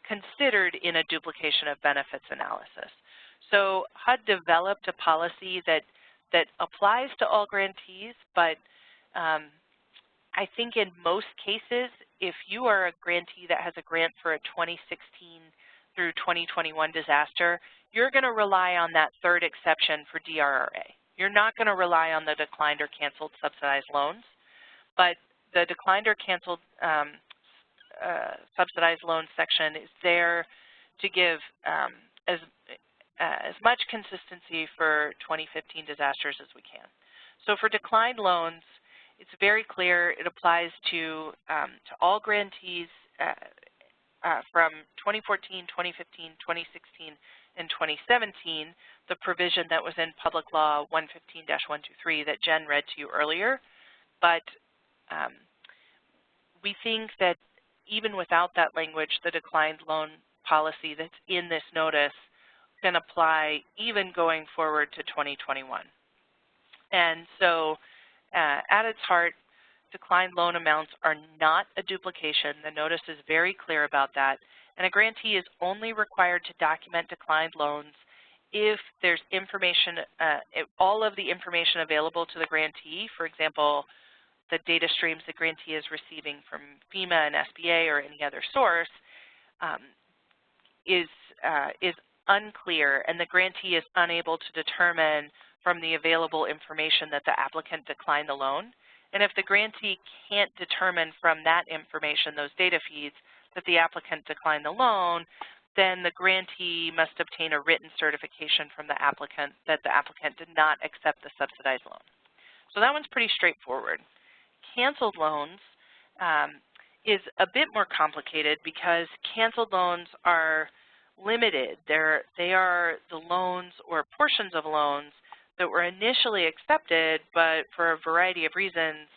S2: considered in a duplication of benefits analysis. So HUD developed a policy that applies to all grantees, but I think in most cases, if you are a grantee that has a grant for a 2016 through 2021 disaster, you're going to rely on that third exception for DRRA. You're not going to rely on the declined or canceled subsidized loans, but the declined or canceled subsidized loan section is there to give as much consistency for 2015 disasters as we can. So for declined loans, it's very clear it applies to all grantees from 2014, 2015, 2016, and 2017, the provision that was in Public Law 115-123 that Jen read to you earlier. But we think that even without that language, the declined loan policy that's in this notice can apply even going forward to 2021. And so at its heart, declined loan amounts are not a duplication. The notice is very clear about that. And a grantee is only required to document declined loans if there's information, if all of the information available to the grantee, for example, the data streams the grantee is receiving from Fema and SBA or any other source, is unclear, and the grantee is unable to determine from the available information that the applicant declined the loan. And if the grantee can't determine from that information, those data feeds, that the applicant declined the loan, then the grantee must obtain a written certification from the applicant that the applicant did not accept the subsidized loan. So that one's pretty straightforward. Canceled loans is a bit more complicated because canceled loans are limited. They are the loans or portions of loans that were initially accepted, but for a variety of reasons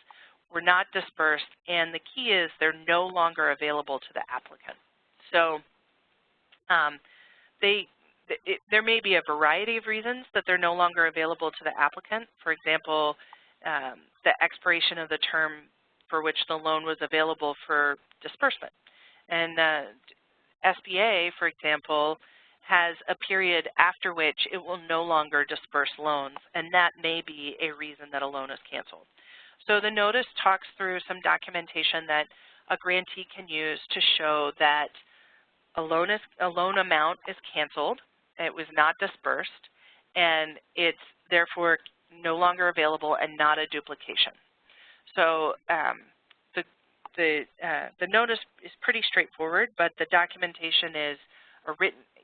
S2: were not dispersed, and the key is they're no longer available to the applicant. So there may be a variety of reasons that they're no longer available to the applicant. For example, the expiration of the term for which the loan was available for disbursement. And SBA, for example, has a period after which it will no longer disperse loans, and that may be a reason that a loan is canceled. So the notice talks through some documentation that a grantee can use to show that a loan amount is canceled, it was not dispersed, and it's therefore no longer available and not a duplication. So the notice is pretty straightforward, but the documentation is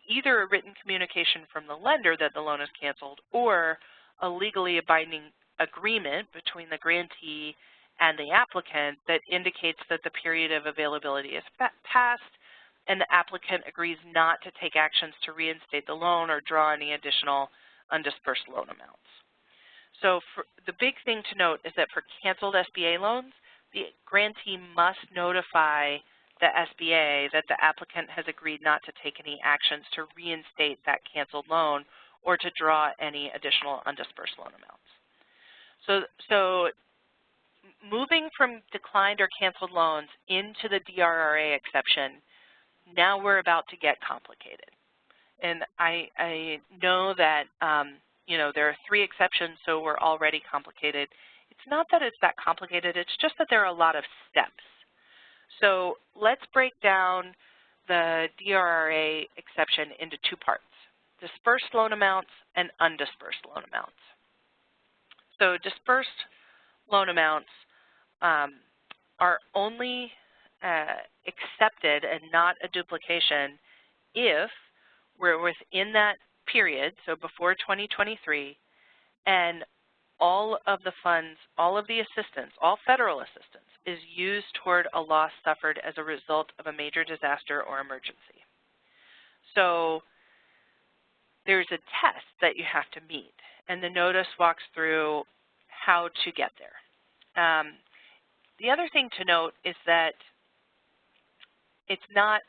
S2: either a written communication from the lender that the loan is canceled or a legally binding agreement between the grantee and the applicant that indicates that the period of availability is passed and the applicant agrees not to take actions to reinstate the loan or draw any additional undispersed loan amounts. So the big thing to note is that for canceled SBA loans, the grantee must notify the SBA that the applicant has agreed not to take any actions to reinstate that canceled loan or to draw any additional undispersed loan amounts. So moving from declined or canceled loans into the DRA exception, now we're about to get complicated. And I know that there are 3 exceptions, so we're already complicated. It's not that it's that complicated, it's just that there are a lot of steps. So let's break down the DRA exception into 2 parts, dispersed loan amounts and undispersed loan amounts. So dispersed loan amounts are only accepted and not a duplication if we're within that period, so before 2023, and all of the funds, all of the assistance, all federal assistance is used toward a loss suffered as a result of a major disaster or emergency. So there's a test that you have to meet, and the notice walks through how to get there. The other thing to note is that it's not,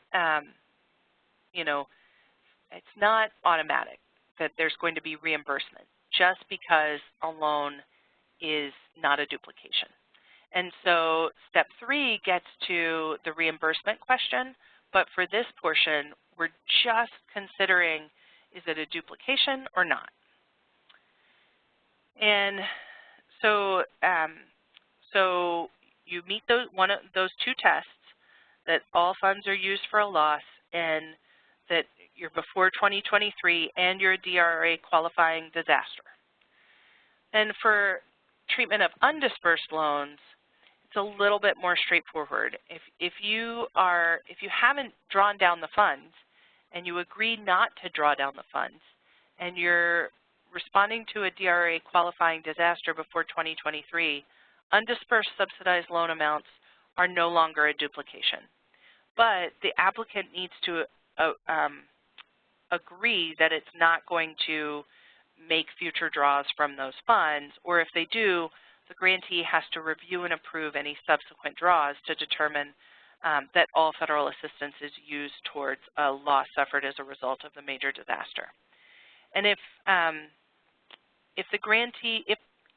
S2: it's not automatic that there's going to be reimbursement just because a loan is not a duplication. And so step 3 gets to the reimbursement question, but for this portion, we're just considering, is it a duplication or not? And so, so you meet those 2 tests, that all funds are used for a loss and that you're before 2023 and you're a DRA qualifying disaster. And for treatment of undispersed loans, it's a little bit more straightforward. If you haven't drawn down the funds and you agree not to draw down the funds and you're responding to a DRA qualifying disaster before 2023, undispersed subsidized loan amounts are no longer a duplication. But the applicant needs to agree that it's not going to make future draws from those funds, or if they do, the grantee has to review and approve any subsequent draws to determine that all federal assistance is used towards a loss suffered as a result of the major disaster. And if the grantee,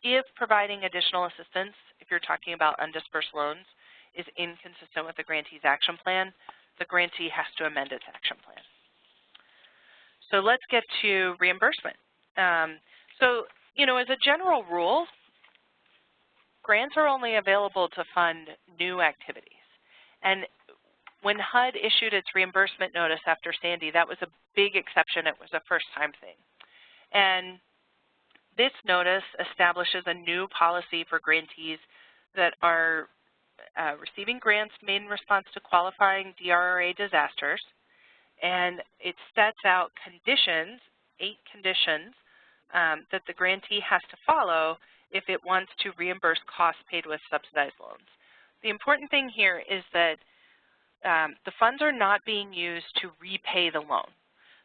S2: if providing additional assistance, if you're talking about undispersed loans, is inconsistent with the grantee's action plan, the grantee has to amend its action plan. So let's get to reimbursement. So, as a general rule, grants are only available to fund new activities. And when HUD issued its reimbursement notice after Sandy, that was a big exception. It was a first-time thing. And this notice establishes a new policy for grantees that are receiving grants made in response to qualifying DRA disasters. And it sets out conditions, 8 conditions, that the grantee has to follow if it wants to reimburse costs paid with subsidized loans. The important thing here is that the funds are not being used to repay the loan.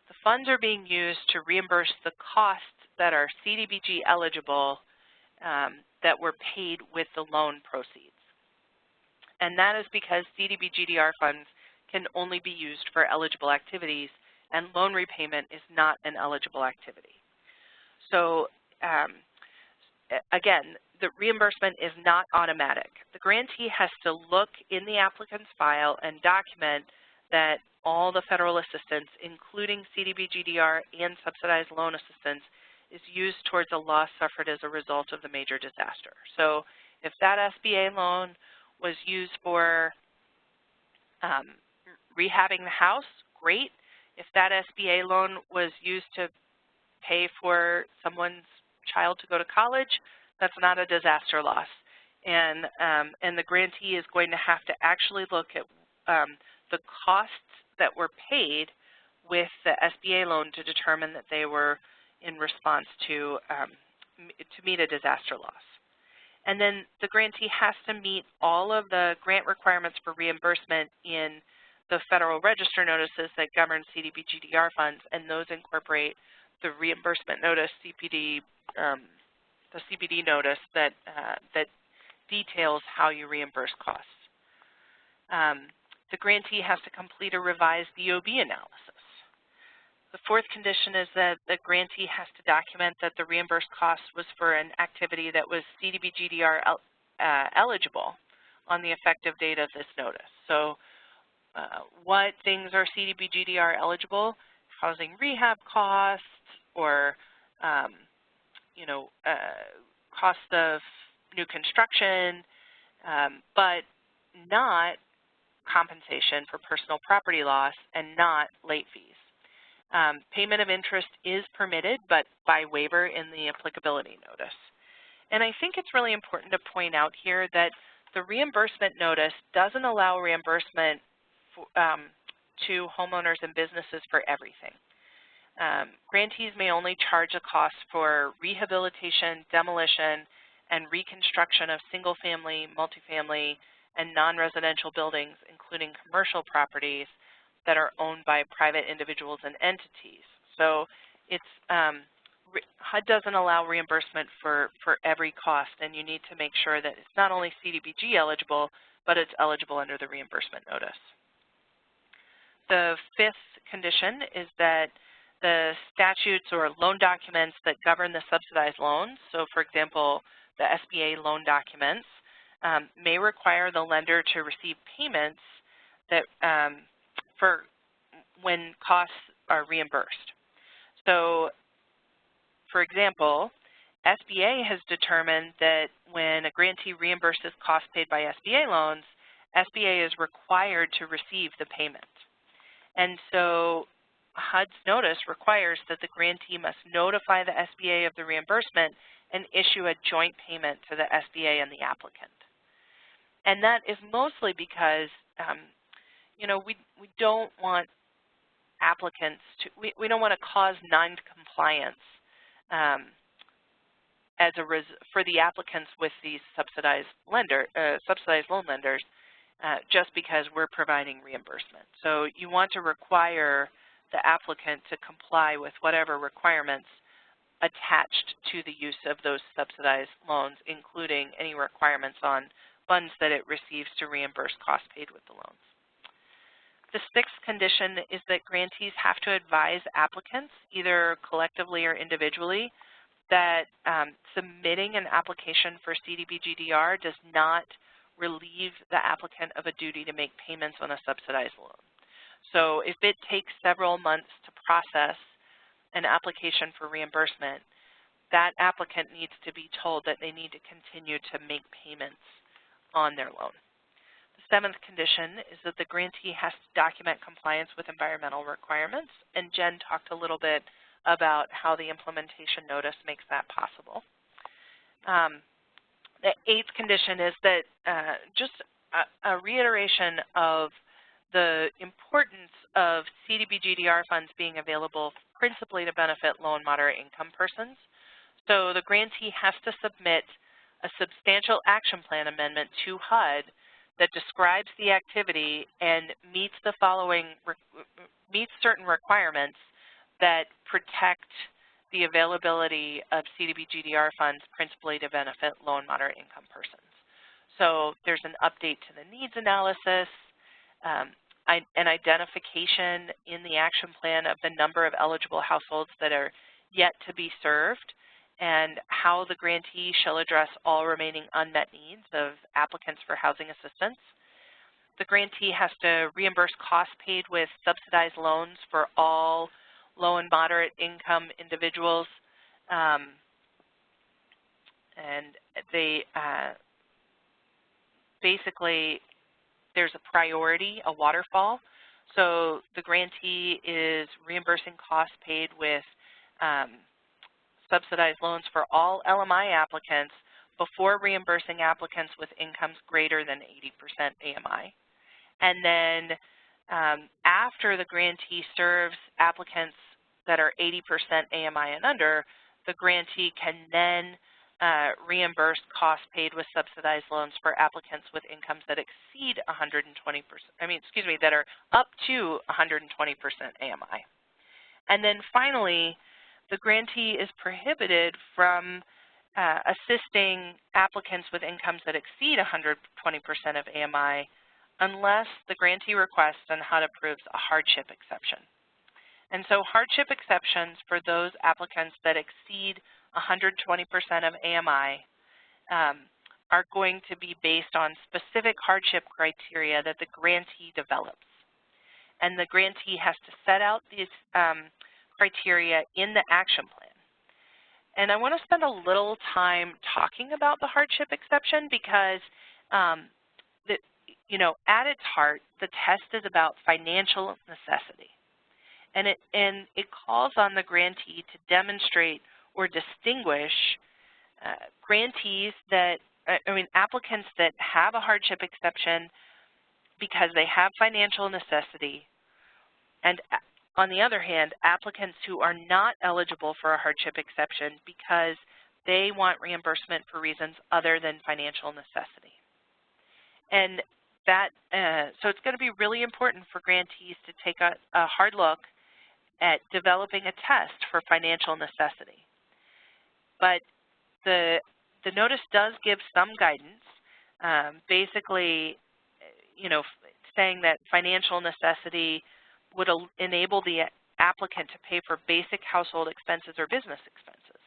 S2: The funds are being used to reimburse the costs that are CDBG eligible that were paid with the loan proceeds. And that is because CDBG-DR funds can only be used for eligible activities, and loan repayment is not an eligible activity. So again, the reimbursement is not automatic. The grantee has to look in the applicant's file and document that all the federal assistance, including CDBG-DR and subsidized loan assistance, is used towards a loss suffered as a result of the major disaster. So if that SBA loan was used for rehabbing the house, great. If that SBA loan was used to pay for someone's child to go to college, that's not a disaster loss. And the grantee is going to have to actually look at the costs that were paid with the SBA loan to determine that they were in response to meet a disaster loss. And then the grantee has to meet all of the grant requirements for reimbursement in the Federal Register notices that govern CDBG-DR funds, and those incorporate the reimbursement notice, CPD, the CPD notice that details how you reimburse costs. The grantee has to complete a revised EOB analysis. The 4th condition is that the grantee has to document that the reimbursed cost was for an activity that was CDBG-DR eligible on the effective date of this notice. So what things are CDBG-DR eligible? Housing rehab costs, or cost of new construction, but not compensation for personal property loss and not late fees. Payment of interest is permitted, but by waiver in the applicability notice. And I think it's really important to point out here that the reimbursement notice doesn't allow reimbursement to homeowners and businesses for everything. Grantees may only charge a cost for rehabilitation, demolition, and reconstruction of single-family, multifamily, and non-residential buildings, including commercial properties that are owned by private individuals and entities. So it's HUD doesn't allow reimbursement for every cost, and you need to make sure that it's not only CDBG eligible, but it's eligible under the reimbursement notice. The 5th condition is that the statutes or loan documents that govern the subsidized loans, so for example, the SBA loan documents, may require the lender to receive payments that for when costs are reimbursed. So, for example, SBA has determined that when a grantee reimburses costs paid by SBA loans, SBA is required to receive the payment. And so HUD's notice requires that the grantee must notify the SBA of the reimbursement and issue a joint payment to the SBA and the applicant. And that is mostly because, we don't want applicants to, we don't want to cause non-compliance compliance for the applicants with these subsidized loan lenders just because we're providing reimbursement. So you want to require the applicant to comply with whatever requirements attached to the use of those subsidized loans, including any requirements on funds that it receives to reimburse costs paid with the loans. The sixth condition is that grantees have to advise applicants, either collectively or individually, that submitting an application for CDBG-DR does not relieve the applicant of a duty to make payments on a subsidized loan. So if it takes several months to process an application for reimbursement, that applicant needs to be told that they need to continue to make payments on their loan. The seventh condition is that the grantee has to document compliance with environmental requirements, and Jen talked a little bit about how the implementation notice makes that possible. The eighth condition is that just a reiteration of the importance of CDBG-DR funds being available principally to benefit low and moderate income persons. So the grantee has to submit a substantial action plan amendment to HUD that describes the activity and meets the following, meets certain requirements that protect the availability of CDBG-DR funds principally to benefit low and moderate income persons. So there's an update to the needs analysis, an identification in the action plan of the number of eligible households that are yet to be served, and how the grantee shall address all remaining unmet needs of applicants for housing assistance. The grantee has to reimburse costs paid with subsidized loans for all low and moderate income individuals, and they basically there's a priority, a waterfall. So the grantee is reimbursing costs paid with subsidized loans for all LMI applicants before reimbursing applicants with incomes greater than 80% AMI. And then after the grantee serves applicants that are 80% AMI and under, the grantee can then reimburse costs paid with subsidized loans for applicants with incomes that exceed 120%, that are up to 120% AMI. And then finally, the grantee is prohibited from assisting applicants with incomes that exceed 120% of AMI unless the grantee requests and HUD approves a hardship exception. And so hardship exceptions for those applicants that exceed 120% of AMI are going to be based on specific hardship criteria that the grantee develops. And the grantee has to set out these criteria in the action plan. And I want to spend a little time talking about the hardship exception because at its heart, the test is about financial necessity. And it calls on the grantee to demonstrate or distinguish applicants that have a hardship exception because they have financial necessity, and on the other hand, applicants who are not eligible for a hardship exception because they want reimbursement for reasons other than financial necessity. And that, so it's going to be really important for grantees to take a hard look at developing a test for financial necessity. But the notice does give some guidance, basically, saying that financial necessity would enable the applicant to pay for basic household expenses or business expenses.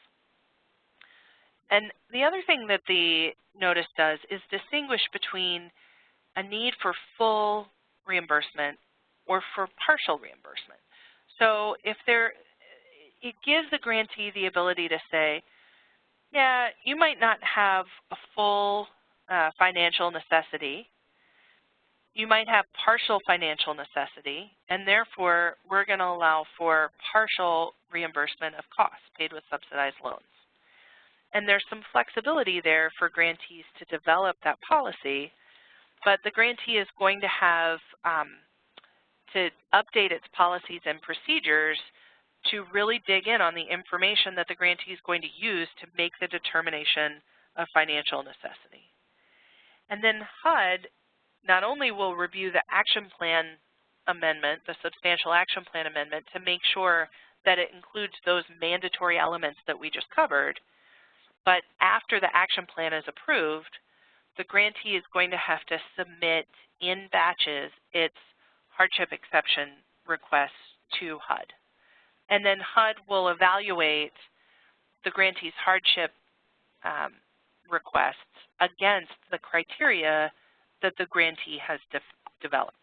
S2: And the other thing that the notice does is distinguish between a need for full reimbursement or for partial reimbursement. So if it gives the grantee the ability to say, yeah, you might not have a full financial necessity. You might have partial financial necessity, and therefore we're going to allow for partial reimbursement of costs paid with subsidized loans. And there's some flexibility there for grantees to develop that policy, but the grantee is going to have to update its policies and procedures to really dig in on the information that the grantee is going to use to make the determination of financial necessity. And then HUD not only will review the action plan amendment, the substantial action plan amendment, to make sure that it includes those mandatory elements that we just covered, but after the action plan is approved, the grantee is going to have to submit in batches its hardship exception requests to HUD. And then HUD will evaluate the grantee's hardship requests against the criteria that the grantee has developed.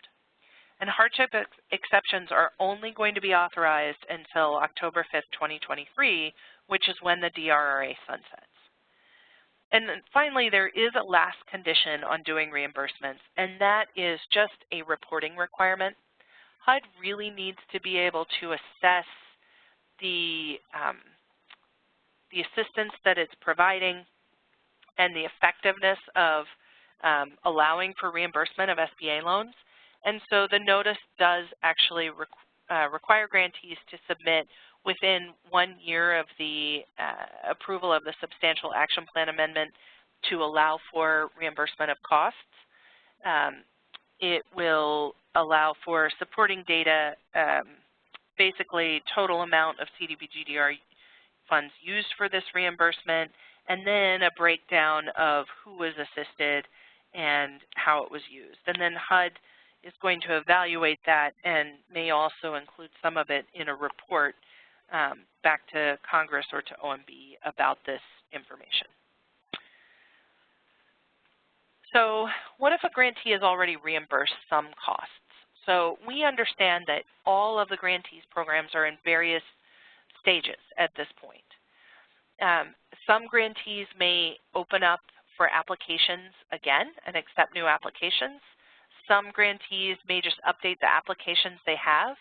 S2: And hardship exceptions are only going to be authorized until October 5th, 2023, which is when the DRRA sunsets. And then finally, there is a last condition on doing reimbursements, and that is just a reporting requirement. HUD really needs to be able to assess the assistance that it's providing and the effectiveness of allowing for reimbursement of SBA loans. And so the notice does actually require grantees to submit within 1 year of the approval of the Substantial Action Plan Amendment to allow for reimbursement of costs. It will allow for supporting data, basically total amount of CDBG-DR funds used for this reimbursement, and then a breakdown of who was assisted and how it was used. And then HUD is going to evaluate that and may also include some of it in a report back to Congress or to OMB about this information. So what if a grantee has already reimbursed some costs? So we understand that all of the grantees programs are in various stages at this point. Some grantees may open up for applications again and accept new applications. Some grantees may just update the applications they have,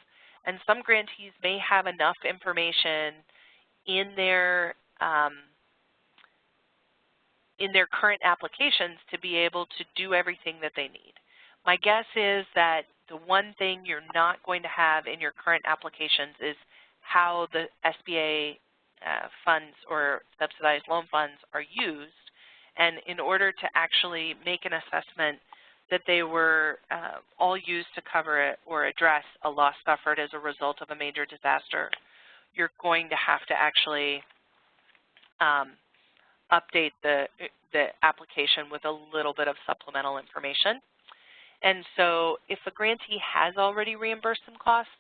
S2: and some grantees may have enough information in their current applications to be able to do everything that they need. My guess is that the one thing you're not going to have in your current applications is how the SBA funds or subsidized loan funds are used, and in order to actually make an assessment that they were all used to cover it or address a loss suffered as a result of a major disaster, you're going to have to actually update the application with a little bit of supplemental information. And so if a grantee has already reimbursed some costs,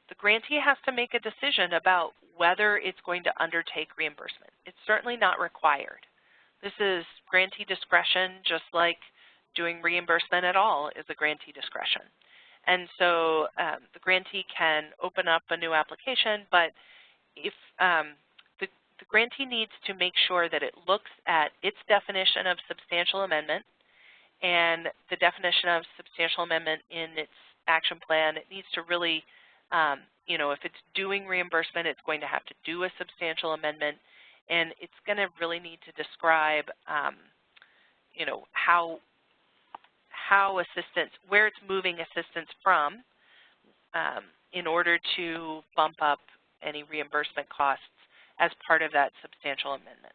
S2: the grantee has to make a decision about whether it's going to undertake reimbursement. It's certainly not required. This is grantee discretion, just like doing reimbursement at all is a grantee discretion. And so the grantee can open up a new application, but if the grantee needs to make sure that it looks at its definition of substantial amendment and the definition of substantial amendment in its action plan. It needs to really, you know, if it's doing reimbursement, it's going to have to do a substantial amendment, and it's going to really need to describe, you know, how assistance, where it's moving assistance from in order to bump up any reimbursement costs as part of that substantial amendment.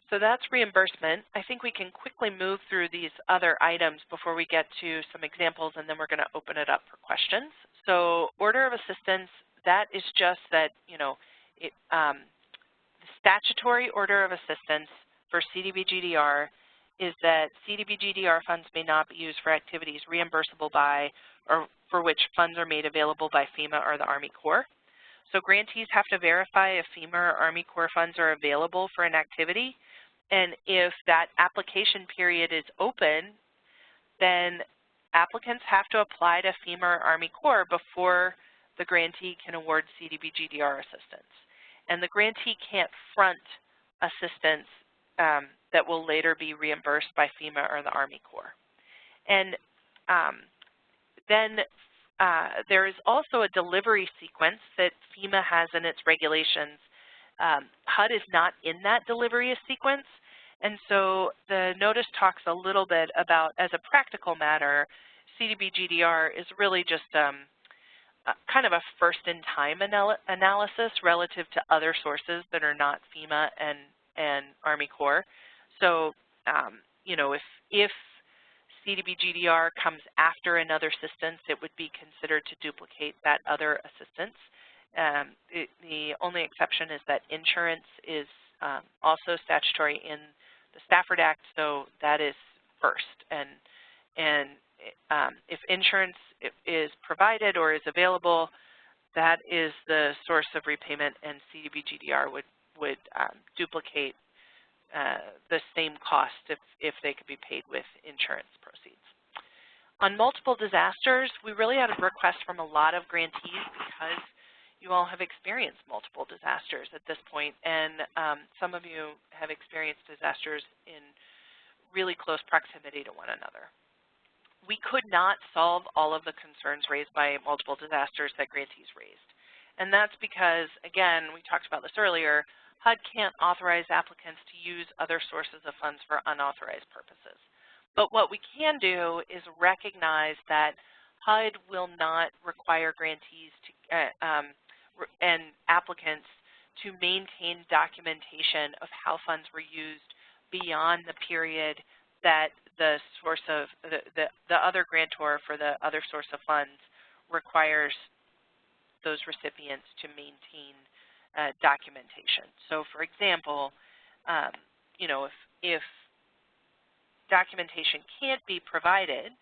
S2: So that's reimbursement. I think we can quickly move through these other items before we get to some examples, and then we're going to open it up for questions. So order of assistance, that is just that, you know, the statutory order of assistance for CDBG-DR is that CDBG-DR funds may not be used for activities reimbursable by or for which funds are made available by FEMA or the Army Corps. So grantees have to verify if FEMA or Army Corps funds are available for an activity, and if that application period is open, then applicants have to apply to FEMA or Army Corps before the grantee can award CDBG-DR assistance. And the grantee can't front assistance that will later be reimbursed by FEMA or the Army Corps. And then there is also a delivery sequence that FEMA has in its regulations. HUD is not in that delivery sequence, and so the notice talks a little bit about, as a practical matter, CDBG-DR is really just kind of a first-in-time analysis relative to other sources that are not FEMA and Army Corps. So, you know, if CDBG-DR comes after another assistance, it would be considered to duplicate that other assistance. The only exception is that insurance is also statutory in the Stafford Act, so that is first. And if insurance is provided or is available, that is the source of repayment, and CDBG-DR would duplicate the same cost if they could be paid with insurance proceeds. On multiple disasters, we really had a request from a lot of grantees because you all have experienced multiple disasters at this point, and some of you have experienced disasters in really close proximity to one another. We could not solve all of the concerns raised by multiple disasters that grantees raised. And that's because, again, we talked about this earlier, HUD can't authorize applicants to use other sources of funds for unauthorized purposes. But what we can do is recognize that HUD will not require grantees to, and applicants to maintain documentation of how funds were used beyond the period that the source of the other grantor for the other source of funds requires those recipients to maintain documentation. So, for example, you know, if documentation can't be provided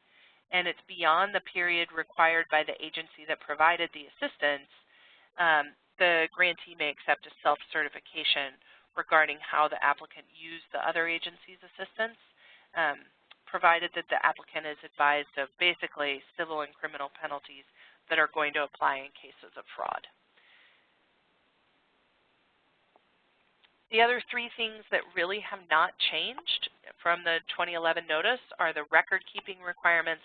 S2: and it's beyond the period required by the agency that provided the assistance, the grantee may accept a self-certification regarding how the applicant used the other agency's assistance, provided that the applicant is advised of basically civil and criminal penalties that are going to apply in cases of fraud. The other three things that really have not changed from the 2011 notice are the record-keeping requirements,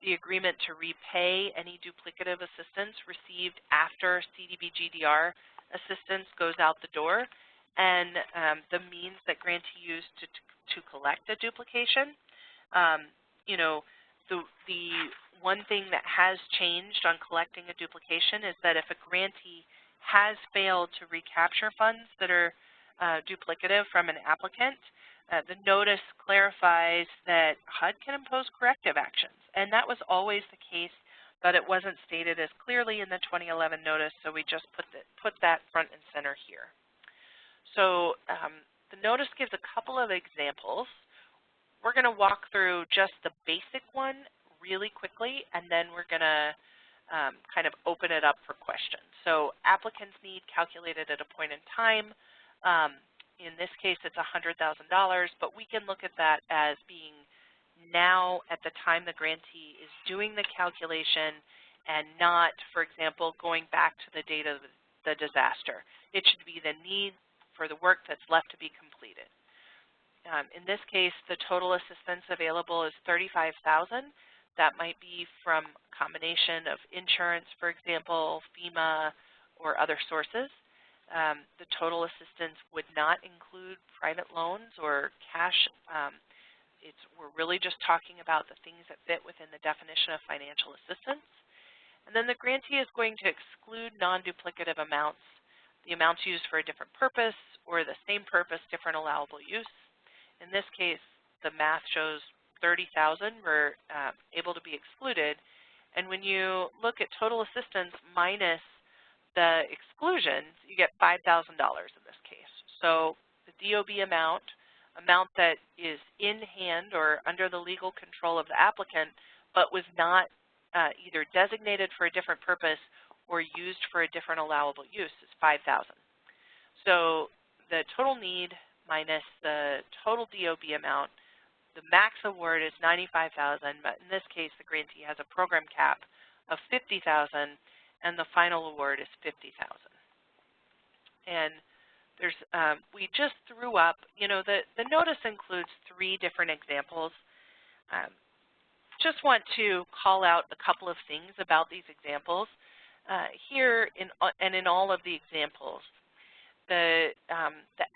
S2: the agreement to repay any duplicative assistance received after CDBG-DR assistance goes out the door, and the means that grantee used to collect a duplication. You know, the one thing that has changed on collecting a duplication is that if a grantee has failed to recapture funds that are duplicative from an applicant, the notice clarifies that HUD can impose corrective actions. And that was always the case, but it wasn't stated as clearly in the 2011 notice, so we just put that front and center here. So the notice gives a couple of examples. We're going to walk through just the basic one really quickly, and then we're going to kind of open it up for questions. So applicants' need calculated at a point in time. In this case, it's $100,000, but we can look at that as being now at the time the grantee is doing the calculation and not, for example, going back to the date of the disaster. It should be the need for the work that's left to be completed. In this case, the total assistance available is $35,000. That might be from a combination of insurance, for example, FEMA, or other sources. The total assistance would not include private loans or cash. We're really just talking about the things that fit within the definition of financial assistance. And then the grantee is going to exclude non-duplicative amounts, the amounts used for a different purpose or the same purpose, different allowable use. In this case, the math shows $30,000 were able to be excluded. And when you look at total assistance minus the exclusions, you get $5,000 in this case. So the DOB amount that is in hand or under the legal control of the applicant, but was not either designated for a different purpose or used for a different allowable use is $5,000. So the total need minus the total DOB amount, the max award is $95,000, but in this case the grantee has a program cap of $50,000, and the final award is $50,000. And there's, we just threw up, you know, the notice includes 3 different examples. Just want to call out a couple of things about these examples. Here in all of the examples, the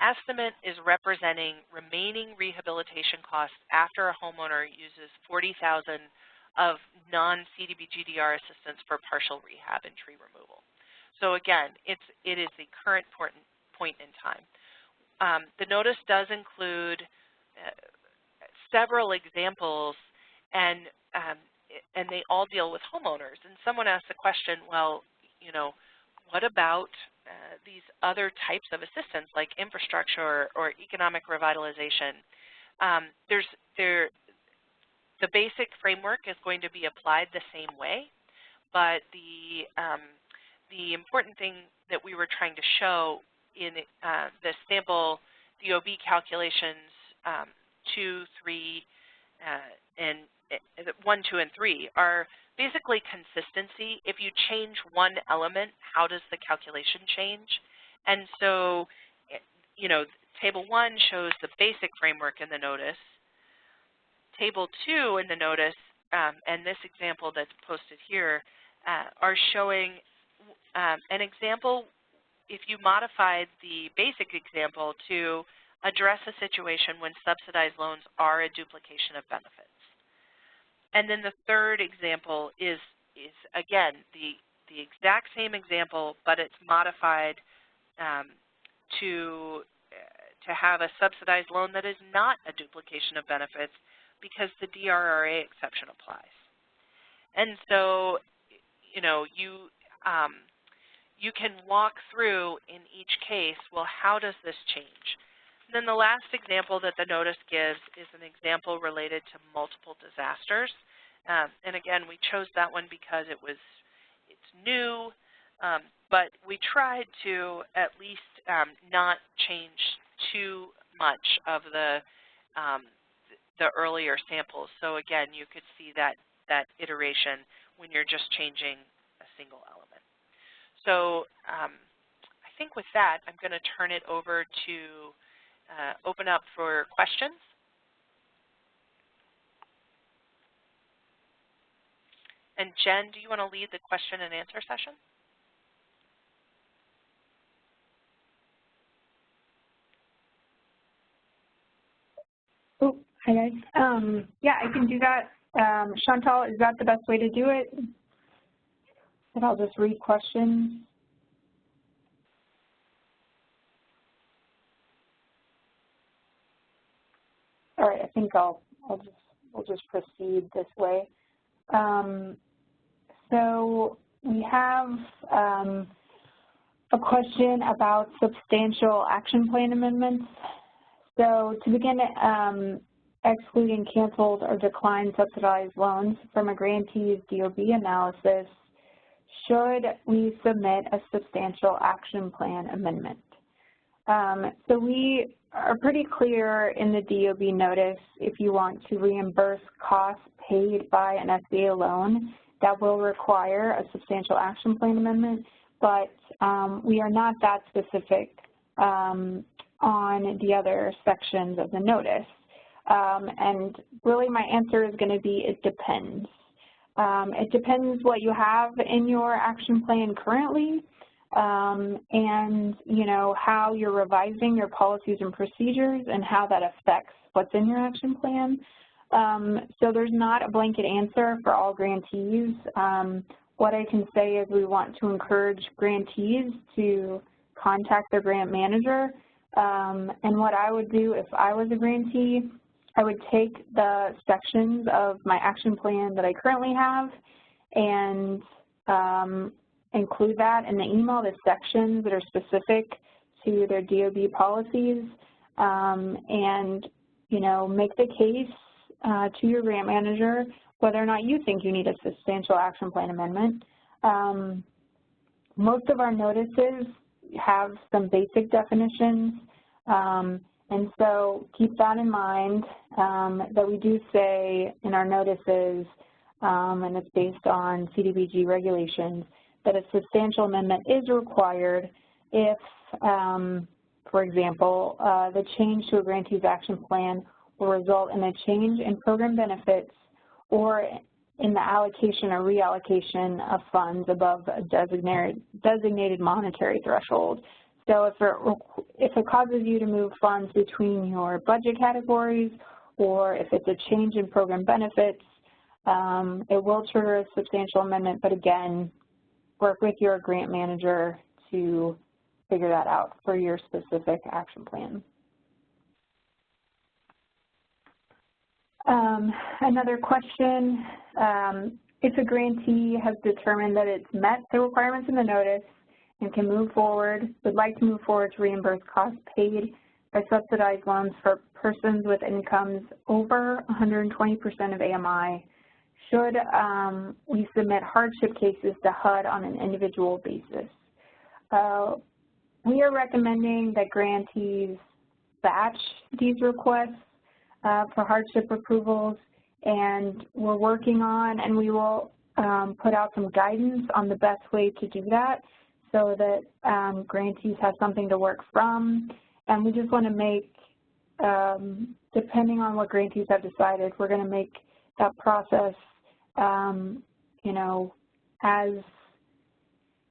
S2: estimate is representing remaining rehabilitation costs after a homeowner uses $40,000 of non-CDBG-DR assistance for partial rehab and tree removal. So again, it is the current point in time. The notice does include several examples, and they all deal with homeowners. And someone asked the question, well, you know, what about these other types of assistance like infrastructure or economic revitalization? The basic framework is going to be applied the same way, but the important thing that we were trying to show in the sample DOB calculations 2, 3, and 1, 2, and 3 are basically consistency. If you change one element, how does the calculation change? And so, you know, Table 1 shows the basic framework in the notice. Table 2 in the notice, and this example that's posted here, are showing an example if you modified the basic example to address a situation when subsidized loans are a duplication of benefits. And then the third example is again, the exact same example, but it's modified to have a subsidized loan that is not a duplication of benefits because the Dra exception applies. And so, you know, you can walk through in each case, well, how does this change? And then the last example that the notice gives is an example related to multiple disasters. And again, we chose that one because it's new, but we tried to at least not change too much of the earlier samples. So again, you could see that iteration when you're just changing a single element. So I think with that, I'm going to turn it over to open up for questions. And Jen, do you want to lead the question and answer session?
S1: Oh, hi guys. Yeah, I can do that. Chantal, is that the best way to do it? And I'll just read questions. All right, I think we'll just proceed this way. So we have a question about substantial action plan amendments. So to begin, excluding canceled or declined subsidized loans from a grantee's DOB analysis, should we submit a substantial action plan amendment? So we are pretty clear in the DOB notice if you want to reimburse costs paid by an SBA loan, that will require a substantial action plan amendment, but we are not that specific on the other sections of the notice. And really my answer is going to be it depends. It depends what you have in your action plan currently, and you know how you're revising your policies and procedures and how that affects what's in your action plan. So there's not a blanket answer for all grantees. What I can say is we want to encourage grantees to contact their grant manager. And what I would do if I was a grantee, I would take the sections of my action plan that I currently have and include that in the email, the sections that are specific to their DOB policies, and you know, make the case to your grant manager whether or not you think you need a substantial action plan amendment. Most of our notices have some basic definitions, and so keep that in mind, that we do say in our notices, and it's based on CDBG regulations, that a substantial amendment is required if, for example, the change to a grantee's action plan will result in a change in program benefits or in the allocation or reallocation of funds above a designated monetary threshold. So if it causes you to move funds between your budget categories, or if it's a change in program benefits, It will trigger a substantial amendment, but again, work with your grant manager to figure that out for your specific action plan. Another question, if a grantee has determined that it's met the requirements in the notice and can move forward, would like to move forward to reimburse costs paid by subsidized loans for persons with incomes over 120% of AMI, should we submit hardship cases to HUD on an individual basis? We are recommending that grantees batch these requests for hardship approvals, and we're working on, and we will put out some guidance on the best way to do that so that grantees have something to work from. And we just want to make, depending on what grantees have decided, we're going to make that process, you know, as,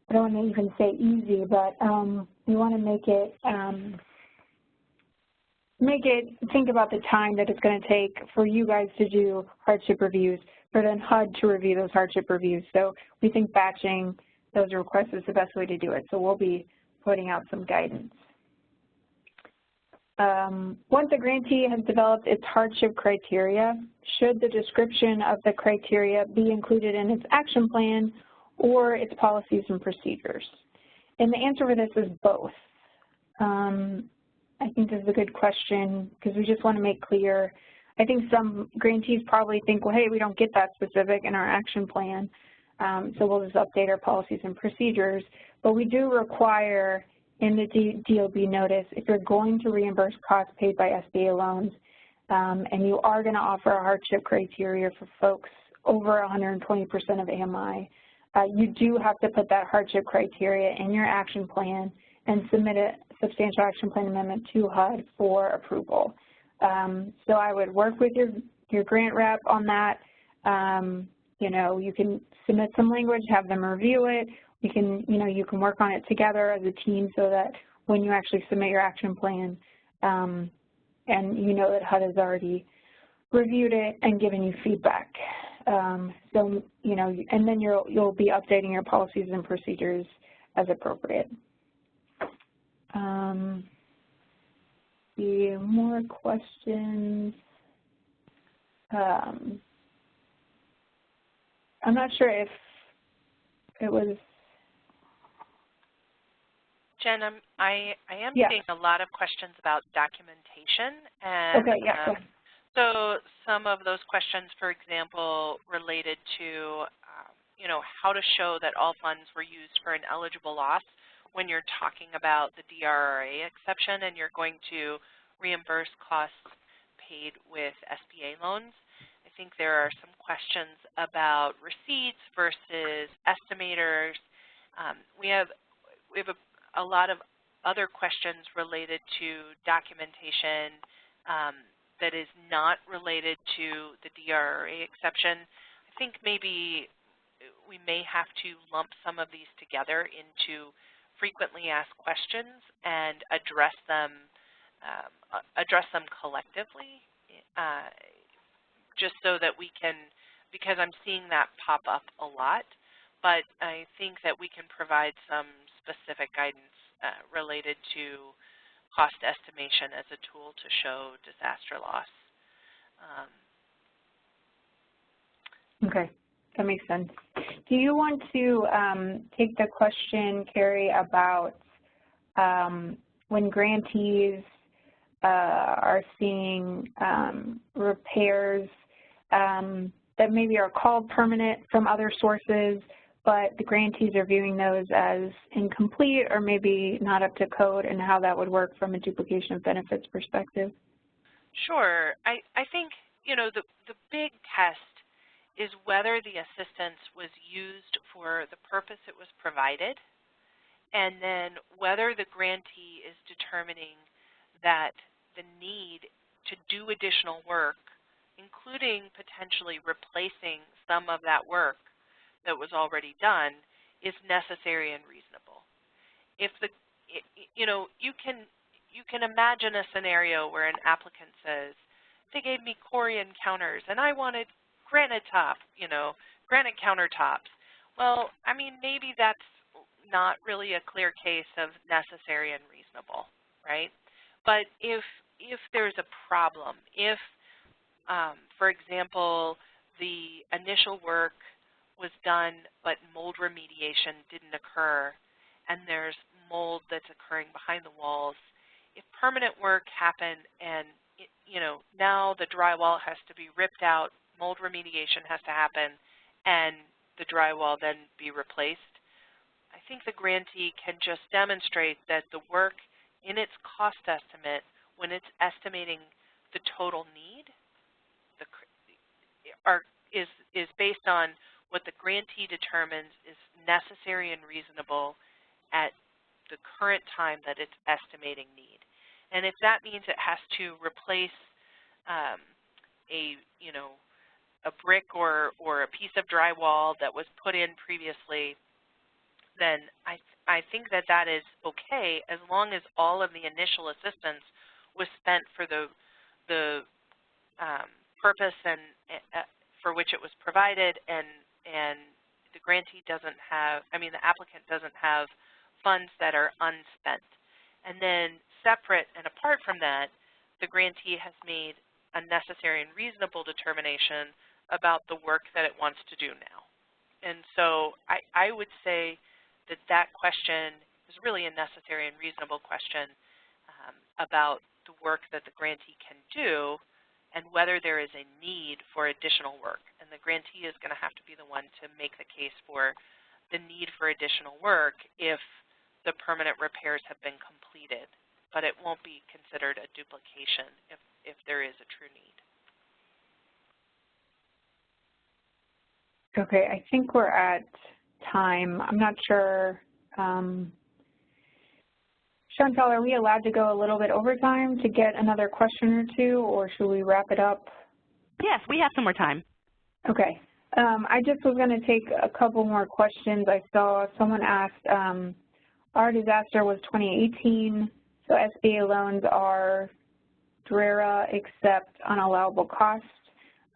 S1: I don't want to even say easy, but we want to make it, think about the time that it's going to take for you guys to do hardship reviews, for then HUD to review those hardship reviews. So we think batching those requests is the best way to do it. So we'll be putting out some guidance. Once a grantee has developed its hardship criteria, should the description of the criteria be included in its action plan or its policies and procedures? And the answer for this is both. I think this is a good question because we just want to make clear. I think some grantees probably think, well, hey, we don't get that specific in our action plan, so we'll just update our policies and procedures. But we do require in the DOB notice, if you're going to reimburse costs paid by SBA loans, and you are going to offer a hardship criteria for folks over 120% of AMI, you do have to put that hardship criteria in your action plan and submit a substantial action plan amendment to HUD for approval. So I would work with your grant rep on that. You know, you can submit some language, have them review it. You can work on it together as a team so that when you actually submit your action plan, and you know that HUD has already reviewed it and given you feedback. So, you know, and then you'll be updating your policies and procedures as appropriate. See more questions. I'm not sure if it was.
S2: Jen, I am getting a lot of questions about documentation, and
S1: okay, yeah.
S2: So some of those questions, for example, related to you know, how to show that all funds were used for an eligible loss when you're talking about the Dra exception and you're going to reimburse costs paid with SBA loans. I think there are some questions about receipts versus estimators. We have a lot of other questions related to documentation that is not related to the Dra exception. I think maybe we may have to lump some of these together into frequently asked questions and address them collectively, just so that we can, because I'm seeing that pop up a lot, but I think that we can provide some specific guidance related to cost estimation as a tool to show disaster loss.
S1: Okay, that makes sense. Do you want to take the question, Carrie, about when grantees are seeing repairs that maybe are called permanent from other sources, but the grantees are viewing those as incomplete or maybe not up to code, and how that would work from a duplication of benefits perspective?
S2: Sure. I think, you know, the big test is whether the assistance was used for the purpose it was provided, and then whether the grantee is determining that the need to do additional work, including potentially replacing some of that work that was already done, is necessary and reasonable. If you know, you can imagine a scenario where an applicant says, they gave me Corian counters and I wanted granite top, granite countertops. Well, I mean, maybe that's not really a clear case of necessary and reasonable, right? But if there's a problem, if, for example, the initial work was done but mold remediation didn't occur and there's mold that's occurring behind the walls, if permanent work happened and now the drywall has to be ripped out, mold remediation has to happen, and the drywall then be replaced, I think the grantee can just demonstrate that the work in its cost estimate, when it's estimating the total need, is based on what the grantee determines is necessary and reasonable at the current time that it's estimating need. And if that means it has to replace a brick or a piece of drywall that was put in previously, then I think that is okay as long as all of the initial assistance was spent for the purpose and for which it was provided, and the grantee doesn't have, the applicant doesn't have funds that are unspent. And then separate and apart from that, the grantee has made a necessary and reasonable determination about the work that it wants to do now. And so I would say that question is really a necessary and reasonable question about the work that the grantee can do and whether there is a need for additional work. And the grantee is going to have to be the one to make the case for the need for additional work if the permanent repairs have been completed. But it won't be considered a duplication if there is a true need.
S1: Okay, I think we're at time. I'm not sure. Chantal, are we allowed to go a little bit over time to get another question or two, or should we wrap it up?
S3: Yes, we have some more time. Okay.
S1: I just was going to take a couple more questions. I saw someone asked, our disaster was 2018, so SBA loans are Dra Exception unallowable costs.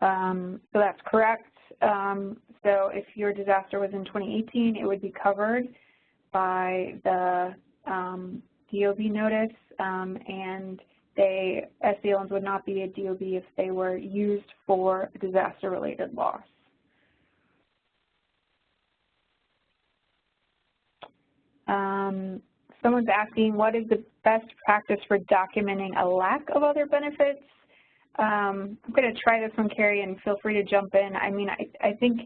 S1: So that's correct. So if your disaster was in 2018, it would be covered by the DOB notice, and SBA loans would not be a DOB if they were used for a disaster-related loss. Someone's asking, what is the best practice for documenting a lack of other benefits? I'm going to try this one, Carrie, and feel free to jump in. I think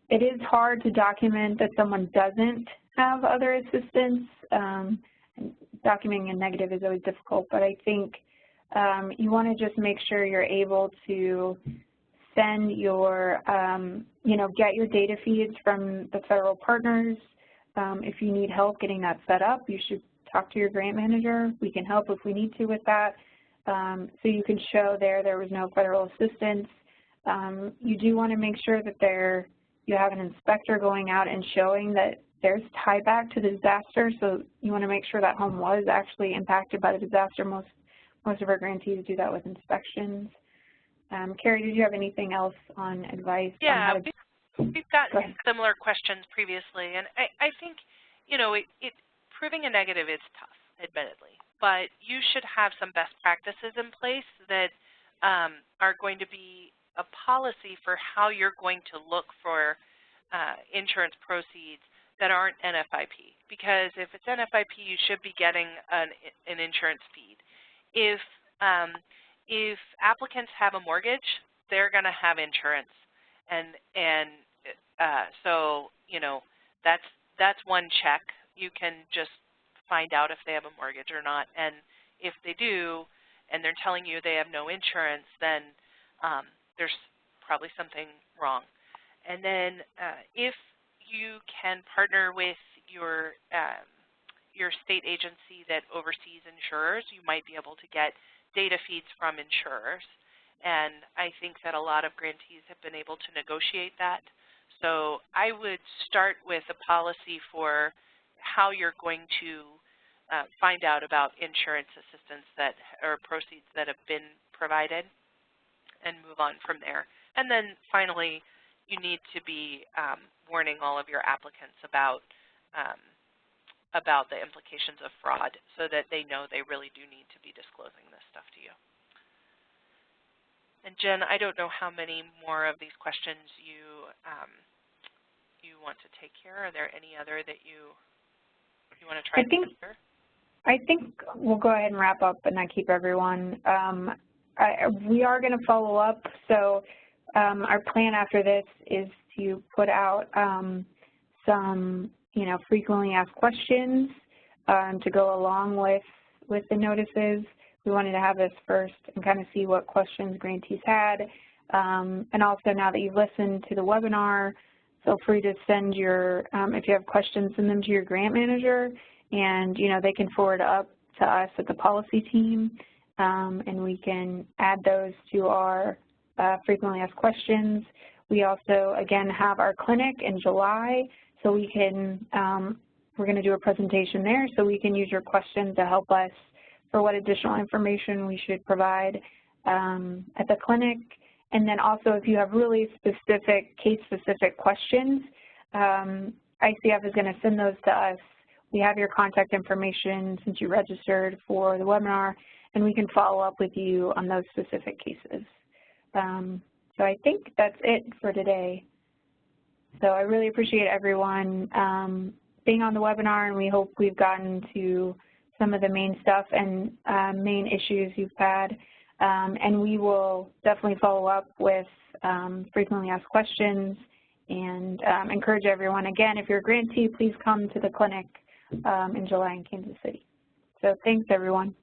S1: it is hard to document that someone doesn't have other assistance. Documenting a negative is always difficult, but I think you want to just make sure you're able to send your, get your data feeds from the federal partners. If you need help getting that set up, you should talk to your grant manager. We can help if we need to with that. So you can show there was no federal assistance. You do want to make sure that you have an inspector going out and showing that there's tie back to the disaster. So you want to make sure that home was actually impacted by the disaster. Most of our grantees do that with inspections. Carrie, did you have anything else on advice?
S2: Yeah, we've gotten similar questions previously, and I think, proving a negative is tough, admittedly, but you should have some best practices in place that are going to be a policy for how you're going to look for insurance proceeds that aren't NFIP. Because if it's NFIP, you should be getting an insurance feed. If applicants have a mortgage, they're going to have insurance, so that's one check. You can just find out if they have a mortgage or not, and if they do, and they're telling you they have no insurance, then there's probably something wrong. And then if you can partner with your state agency that oversees insurers, you might be able to get data feeds from insurers. And I think that a lot of grantees have been able to negotiate that. So I would start with a policy for how you're going to find out about insurance assistance or proceeds that have been provided. and move on from there. And then finally, you need to be warning all of your applicants about the implications of fraud so that they know they really do need to be disclosing this stuff to you. And Jen, I don't know how many more of these questions you want to take here. Are there any other that you want to try to answer?
S1: I think we'll go ahead and wrap up and not keep everyone. We are going to follow up. So our plan after this is to put out some, frequently asked questions to go along with the notices. We wanted to have this first and kind of see what questions grantees had. And also, now that you've listened to the webinar, feel free to send your, if you have questions, send them to your grant manager, and they can forward up to us at the policy team, and we can add those to our frequently asked questions. We also, again, have our clinic in July, so we can, we're going to do a presentation there, so we can use your questions to help us for what additional information we should provide at the clinic. And then also, if you have really specific, case-specific questions, ICF is going to send those to us. We have your contact information since you registered for the webinar, and we can follow up with you on those specific cases. So I think that's it for today. So I really appreciate everyone being on the webinar, and we hope we've gotten to some of the main stuff and main issues you've had. And we will definitely follow up with frequently asked questions and encourage everyone. Again, if you're a grantee, please come to the clinic in July in Kansas City. So thanks, everyone.